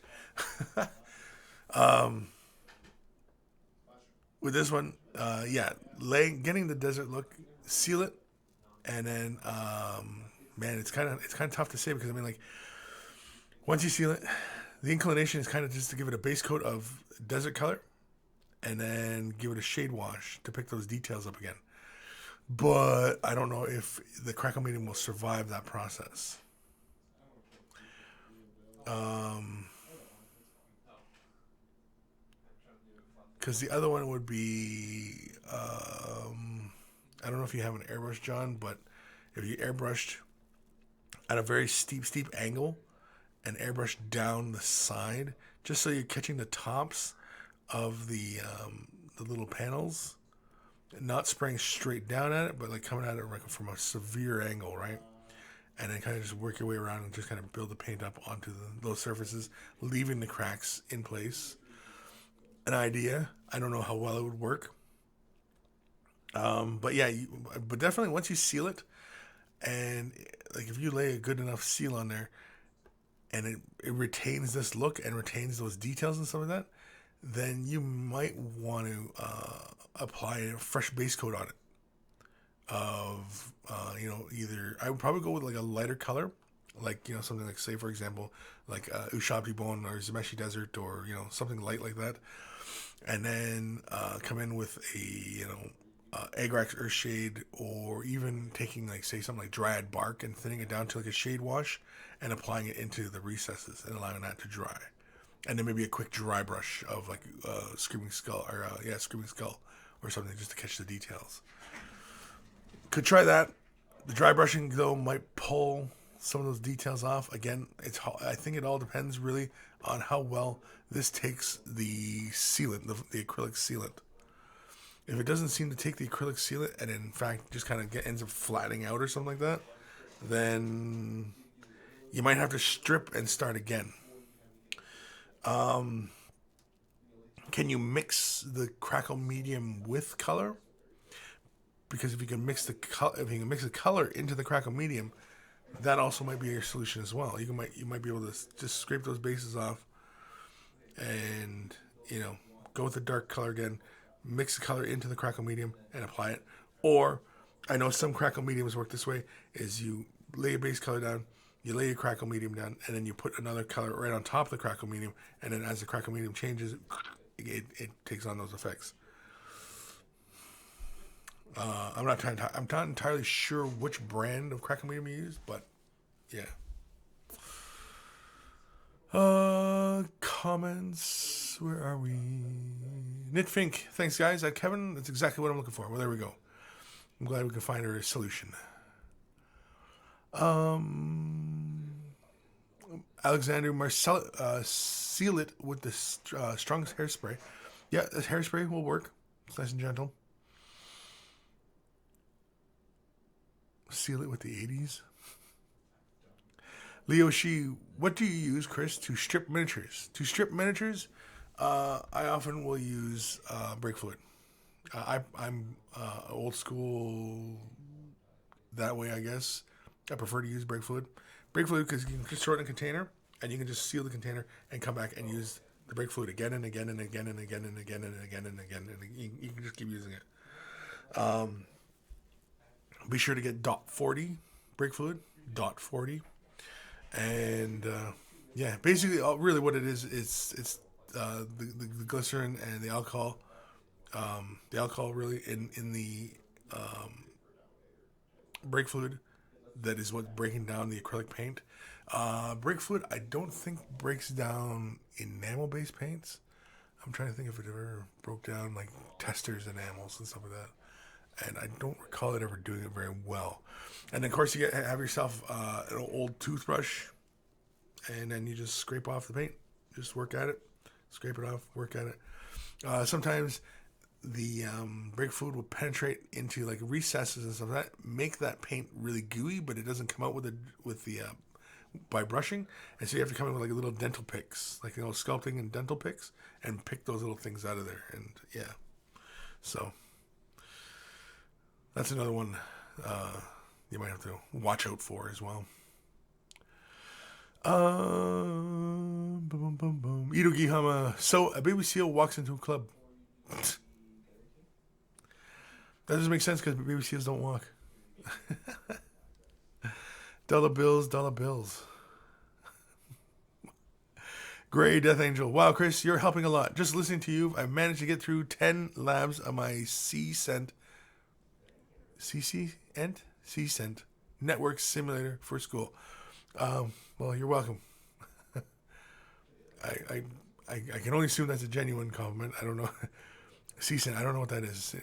Speaker 1: With this one, getting the desert look, seal it, and then, man, it's kind of tough to say because, I mean, like, once you seal it, the inclination is kind of just to give it a base coat of desert color and then give it a shade wash to pick those details up again. But I don't know if the crackle medium will survive that process. Because the other one would be, I don't know if you have an airbrush, John, but if you airbrushed at a very steep angle and airbrush down the side, just so you're catching the tops of the little panels, not spraying straight down at it, but like coming at it like from a severe angle, right? And then kind of just work your way around and just kind of build the paint up onto those surfaces, leaving the cracks in place. An idea. I don't know how well it would work. But yeah, but definitely once you seal it, and like if you lay a good enough seal on there, and it retains this look and retains those details and stuff like that, then you might want to apply a fresh base coat on it. Either I would probably go with like a lighter color, like something like, say for example, like Ushabti Bone or Zameshi Desert, or something light like that, and then come in with a Agrax Earthshade, or even taking like say something like Dryad Bark and thinning it down to like a shade wash and applying it into the recesses and allowing that to dry. And then maybe a quick dry brush of like Screaming Skull Screaming Skull or something just to catch the details. Could try that. The dry brushing though might pull some of those details off. Again, I think it all depends really on how well this takes the sealant, the acrylic sealant. If it doesn't seem to take the acrylic sealant and in fact just kind of ends up flattening out or something like that, then you might have to strip and start again. Can you mix the crackle medium with color? Because if you can mix the color into the crackle medium, that also might be your solution as well. You might be able to just scrape those bases off, and go with the dark color again. Mix the color into the crackle medium and apply it. Or I know some crackle mediums work this way: is you lay your base color down, you lay your crackle medium down, and then you put another color right on top of the crackle medium, and then as the crackle medium changes, it takes on those effects. I'm not entirely sure which brand of crackle medium you use, but yeah. Comments. Where are we? Knitfink. Thanks, guys. Kevin, that's exactly what I'm looking for. Well, there we go. I'm glad we can find a solution. Alexander Marcel, seal it with the strongest hairspray. Yeah, this hairspray will work. It's nice and gentle. Seal it with the 80s. Leo Shi, what do you use, Kris, to strip miniatures? To strip miniatures, I often will use brake fluid. I'm old school that way, I guess. I prefer to use brake fluid. Brake fluid because you can just shorten a container and you can just seal the container and come back and use the brake fluid again and again and again and again and again and again and again, and you can just keep using it. Be sure to get .40 brake fluid, .40, and basically, really what it is, it's the glycerin and the alcohol really in the brake fluid that is what's breaking down the acrylic paint. Brake fluid, I don't think breaks down enamel-based paints. I'm trying to think if it ever broke down like testers enamels and stuff like that. And I don't recall it ever doing it very well. And of course, you have yourself an old toothbrush, and then you just scrape off the paint. Just work at it, scrape it off, work at it. Sometimes the brake fluid will penetrate into like recesses and stuff like that, make that paint really gooey, but it doesn't come out with the by brushing, and so you have to come in with like little dental picks, like sculpting and dental picks, and pick those little things out of there. And yeah, so. That's another one you might have to watch out for as well. Boom, boom, boom, boom. Ito Gihama. So, a baby seal walks into a club. That doesn't make sense because baby seals don't walk. Dollar bills, dollar bills. Gray Death Angel. Wow, Kris, you're helping a lot. Just listening to you, I've managed to get through 10 labs on my C-Cent network simulator for school. Well, you're welcome. I can only assume that's a genuine compliment. I don't know. CCENT, I don't know what that is.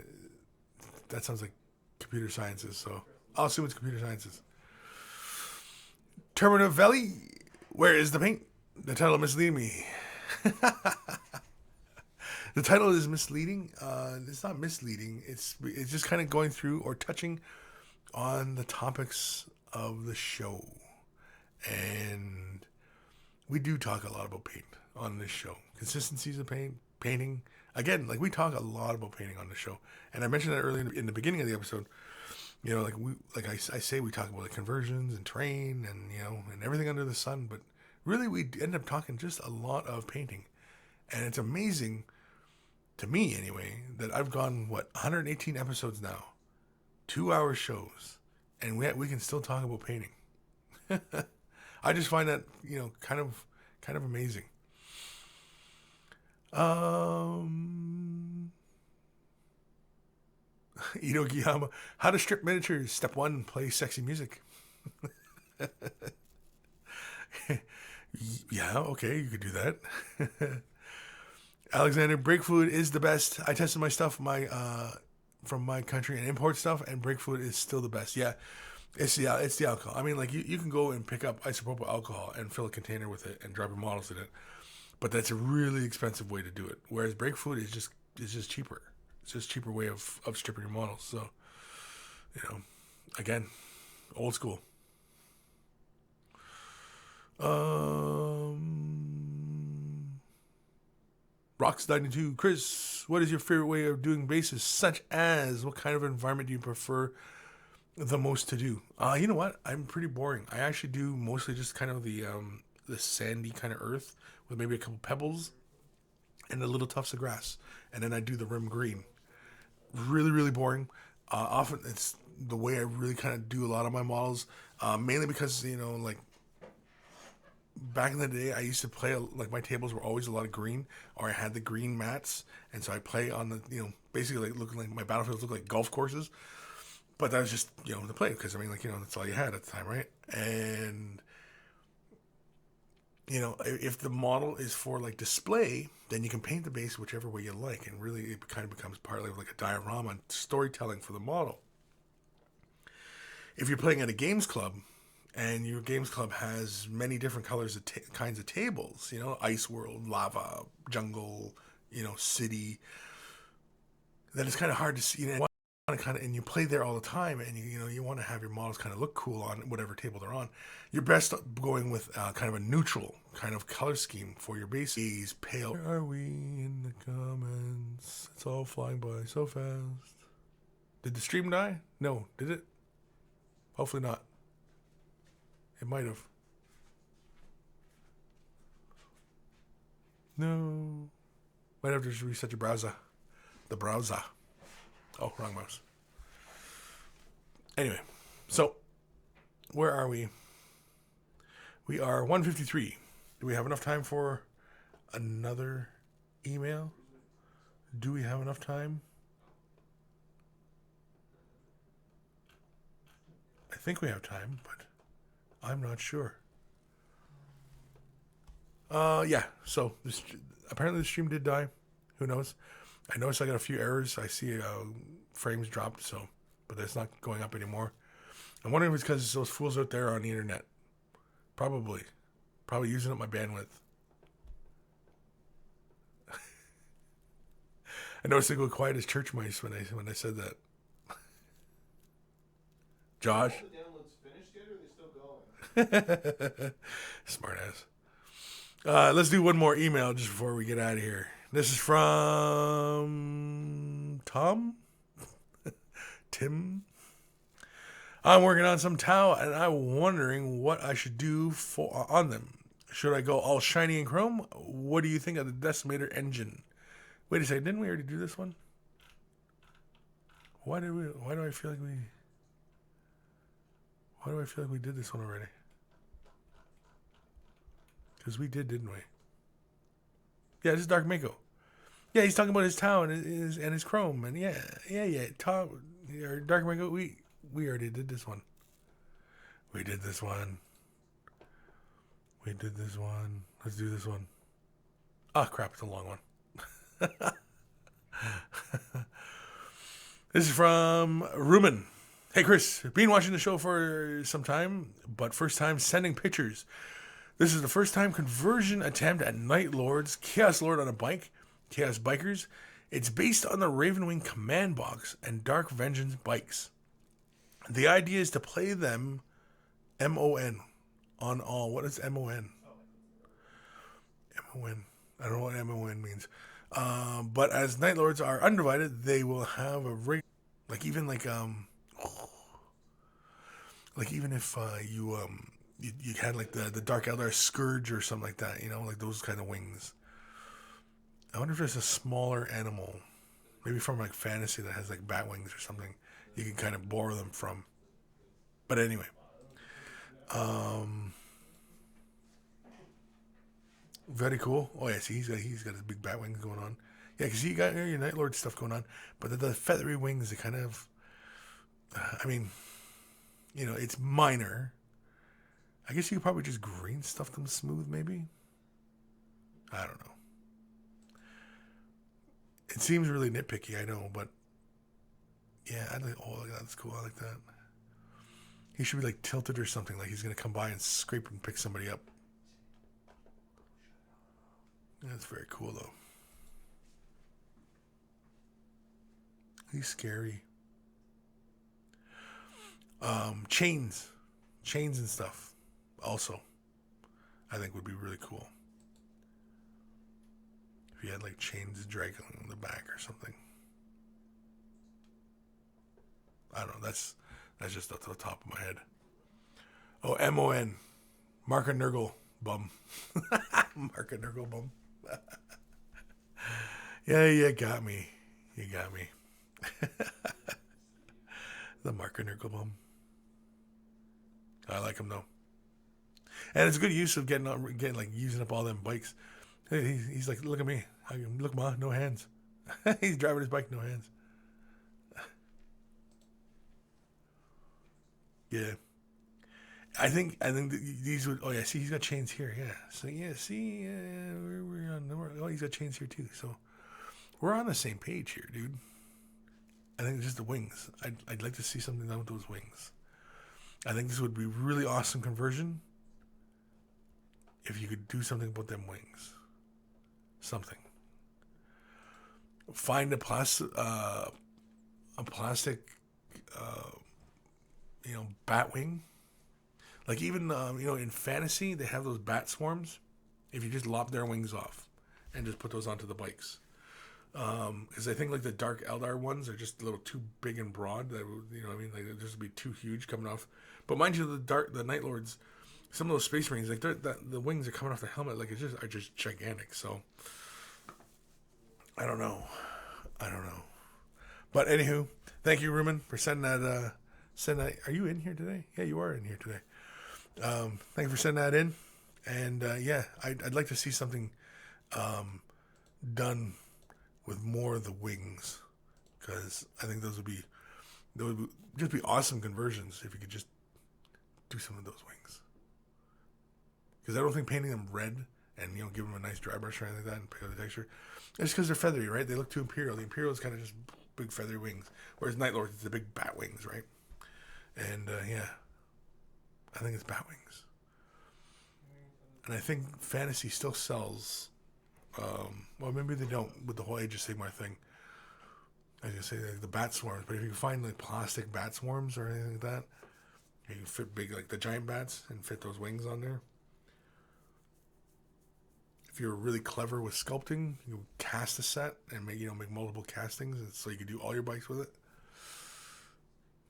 Speaker 1: That sounds like computer sciences, so I'll assume it's computer sciences. Terminative Valley, where is the paint? The title misleading me. The title is misleading. It's not misleading. It's just kind of going through or touching on the topics of the show. And we do talk a lot about paint on this show. Consistencies of painting. Again, like we talk a lot about painting on the show. And I mentioned that earlier in the beginning of the episode. I say we talk about like conversions and terrain and and everything under the sun. But really, we end up talking just a lot of painting. And it's amazing, to me anyway, that I've gone 118 episodes now, 2-hour shows, and we can still talk about painting. I just find that kind of amazing. Inokiyama, how to strip miniatures. Step 1, play sexy music. Yeah, okay, you could do that. Alexander, break food is the best. I tested my stuff, from my country and import stuff, and break food is still the best. Yeah, it's the alcohol. I mean, like you can go and pick up isopropyl alcohol and fill a container with it and drop your models in it, but that's a really expensive way to do it. Whereas break food is just cheaper. It's just a cheaper way of stripping your models. So, again, old school. Rocks92, Kris, what is your favorite way of doing bases? Such as, what kind of environment do you prefer the most to do? You know what? I'm pretty boring. I actually do mostly just kind of the sandy kind of earth with maybe a couple pebbles and the little tufts of grass, and then I do the rim green. Really, really boring. Often it's the way I really kind of do a lot of my models, mainly because like back in the day, I used to play, like, my tables were always a lot of green, or I had the green mats, and so I play on the, basically like looking like my battlefields look like golf courses. But that was just, to play, because, I mean, like, that's all you had at the time, right? And, if the model is for, like, display, then you can paint the base whichever way you like, and really it kind of becomes partly like a diorama, storytelling for the model. If you're playing at a games club, and your games club has many different colors of kinds of tables, ice world, lava, jungle, city, then it's kind of hard to see. And you play there all the time, and you want to have your models kind of look cool on whatever table they're on. You're best going with kind of a neutral kind of color scheme for your bases. Pale. Where are we in the comments? It's all flying by so fast. Did the stream die? No, did it? Hopefully not. It might have. No. Might have to reset your browser. The browser. Oh, wrong mouse. Anyway, so where are we? We are 153. Do we have enough time for another email? Do we have enough time? I think we have time, but I'm not sure. Yeah, so apparently the stream did die. Who knows? I noticed I got a few errors. I see frames dropped, but it's not going up anymore. I'm wondering if it's because those fools out there on the internet. Probably using up my bandwidth. I noticed they go quiet as church mice when I said that. Josh?
Speaker 2: Are the downloads finished yet, or are they still going?
Speaker 1: Smart ass. Let's do one more email just before we get out of here. This is from Tom? Tim? I'm working on some Tau, and I'm wondering what I should do on them. Should I go all shiny and chrome? What do you think of the Decimator engine? Wait a second, didn't we already do this one? Why do I feel like we did this one already? Because we did, didn't we? Yeah, this is Dark Mako. Yeah, he's talking about his Tau and his chrome, and yeah. Tom or Dark Mako, we already did this one. We did this one. Let's do this one. Oh crap, it's a long one. This is from Rumen. Hey Kris, been watching the show for some time, but first time sending pictures. This is the first time conversion attempt at Night Lords, Chaos Lord on a bike, Chaos Bikers. It's based on the Ravenwing command box and Dark Vengeance bikes. The idea is to play them MON on all. What is MON? MON. I don't know what MON means. But as Night Lords are undivided, they will have a rig. Even if you had like the Dark Eldar Scourge or something like that, like those kind of wings. I wonder if there's a smaller animal, maybe from like fantasy that has like bat wings or something, you can kind of borrow them from. But anyway, very cool. Oh yeah, see, he's got his big bat wings going on. Yeah, because you got your Night Lord stuff going on, but the feathery wings, they kind of, I mean, it's minor. I guess you could probably just green stuff them smooth, maybe. I don't know. It seems really nitpicky, I know, but yeah, look at that. That's cool. I like that. He should be like tilted or something, like he's gonna come by and scrape and pick somebody up. That's very cool, though. He's scary. Chains and stuff. Also, I think would be really cool if you had like chains dragging on the back or something. I don't know. That's just up to the top of my head. Oh, MON, Mark a Nurgle bum. Mark a Nurgle bum. Yeah, you got me. You got me. The Mark a Nurgle bum. I like him though, and it's a good use of getting like using up all them bikes. He's like, look at me, look, ma, no hands. He's driving his bike, no hands. Yeah, I think these would. Oh yeah, see, he's got chains here. Yeah, so yeah, see, we're on. Oh, he's got chains here too. So we're on the same page here, dude. I think it's just the wings. I'd like to see something done with those wings. I think this would be really awesome conversion if you could do something about them wings. Something. Find a plastic bat wing. Like even in fantasy they have those bat swarms. If you just lop their wings off and just put those onto the bikes. Because I think like the Dark Eldar ones are just a little too big and broad. That like it just would be too huge coming off. But mind you, the Night Lords, some of those Space Marines, like the wings are coming off the helmet, like are just gigantic. So I don't know. But anywho, thank you, Ruben, for sending that. Are you in here today? Yeah, you are in here today. Thank you for sending that in. And yeah, I'd like to see something done with more of the wings, because I think those would just be awesome conversions if you could just do some of those wings. Because I don't think painting them red and give them a nice dry brush or anything like that and pick up the texture, it's because they're feathery, right? They look too Imperial. The Imperial is kind of just big feathery wings, whereas Night Lords is the big bat wings, right? And yeah, I think it's bat wings. And I think Fantasy still sells. Well, maybe they don't with the whole Age of Sigmar thing. I was gonna say like the bat swarms, but if you can find like plastic bat swarms or anything like that, you can fit big like the giant bats and fit those wings on there. If you're really clever with sculpting, you cast a set and make multiple castings, and so you can do all your bikes with it.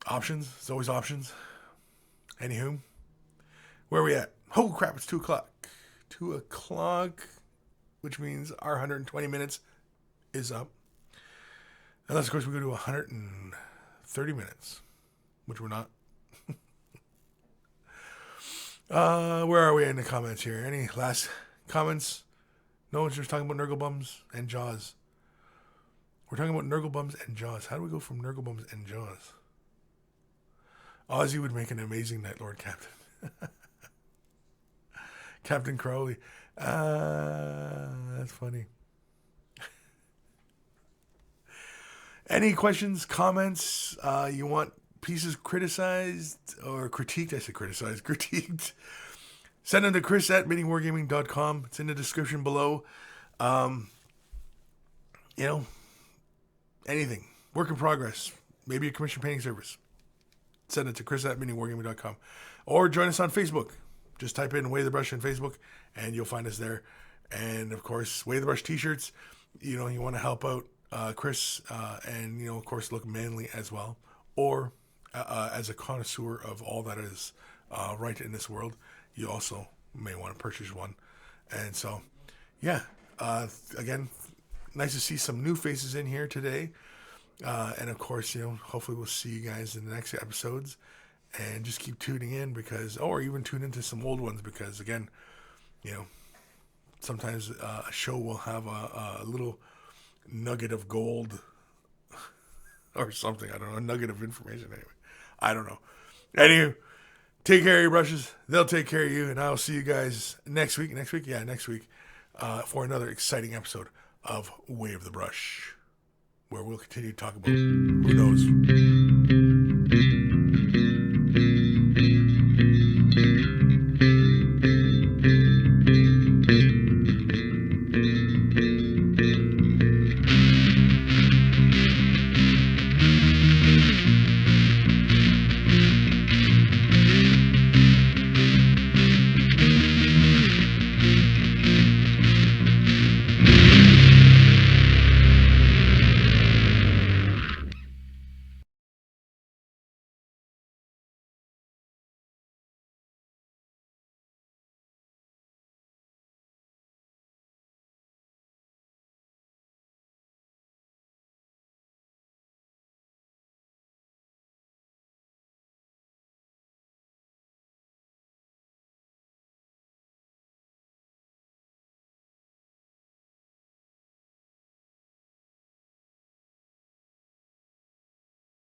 Speaker 1: Options, it's always options. Anywho, where are we at? Oh crap! It's 2:00. 2:00. Which means our 120 minutes is up. Unless, of course, we go to 130 minutes, which we're not. Where are we in the comments here? Any last comments? No one's just talking about Nurgle Bums and Jaws. We're talking about Nurgle Bums and Jaws. How do we go from Nurgle Bums and Jaws? Ozzy would make an amazing Night Lord captain. Captain Crowley. That's funny. Any questions, comments? You want pieces criticized or critiqued? I said criticized, critiqued. Send them to Kris@miniwargaming.com. It's in the description below. Anything. Work in progress. Maybe a commission painting service. Send it to Kris@miniwargaming.com. Or join us on Facebook. Just type in Way the Brush on Facebook, and you'll find us there. And, of course, Way the Brush t-shirts. You want to help out Kris and, of course, look manly as well. Or, as a connoisseur of all that is right in this world, you also may want to purchase one. And so, yeah. Again, nice to see some new faces in here today. And, of course, hopefully we'll see you guys in the next episodes. And just keep tuning in or even tune into some old ones because, again, sometimes a show will have a little nugget of gold or something. I don't know. A nugget of information anyway. I don't know. Anyway, take care of your brushes. They'll take care of you. And I'll see you guys next week. Next week? Yeah, next week. For another exciting episode of Way of the Brush, where we'll continue to talk about who knows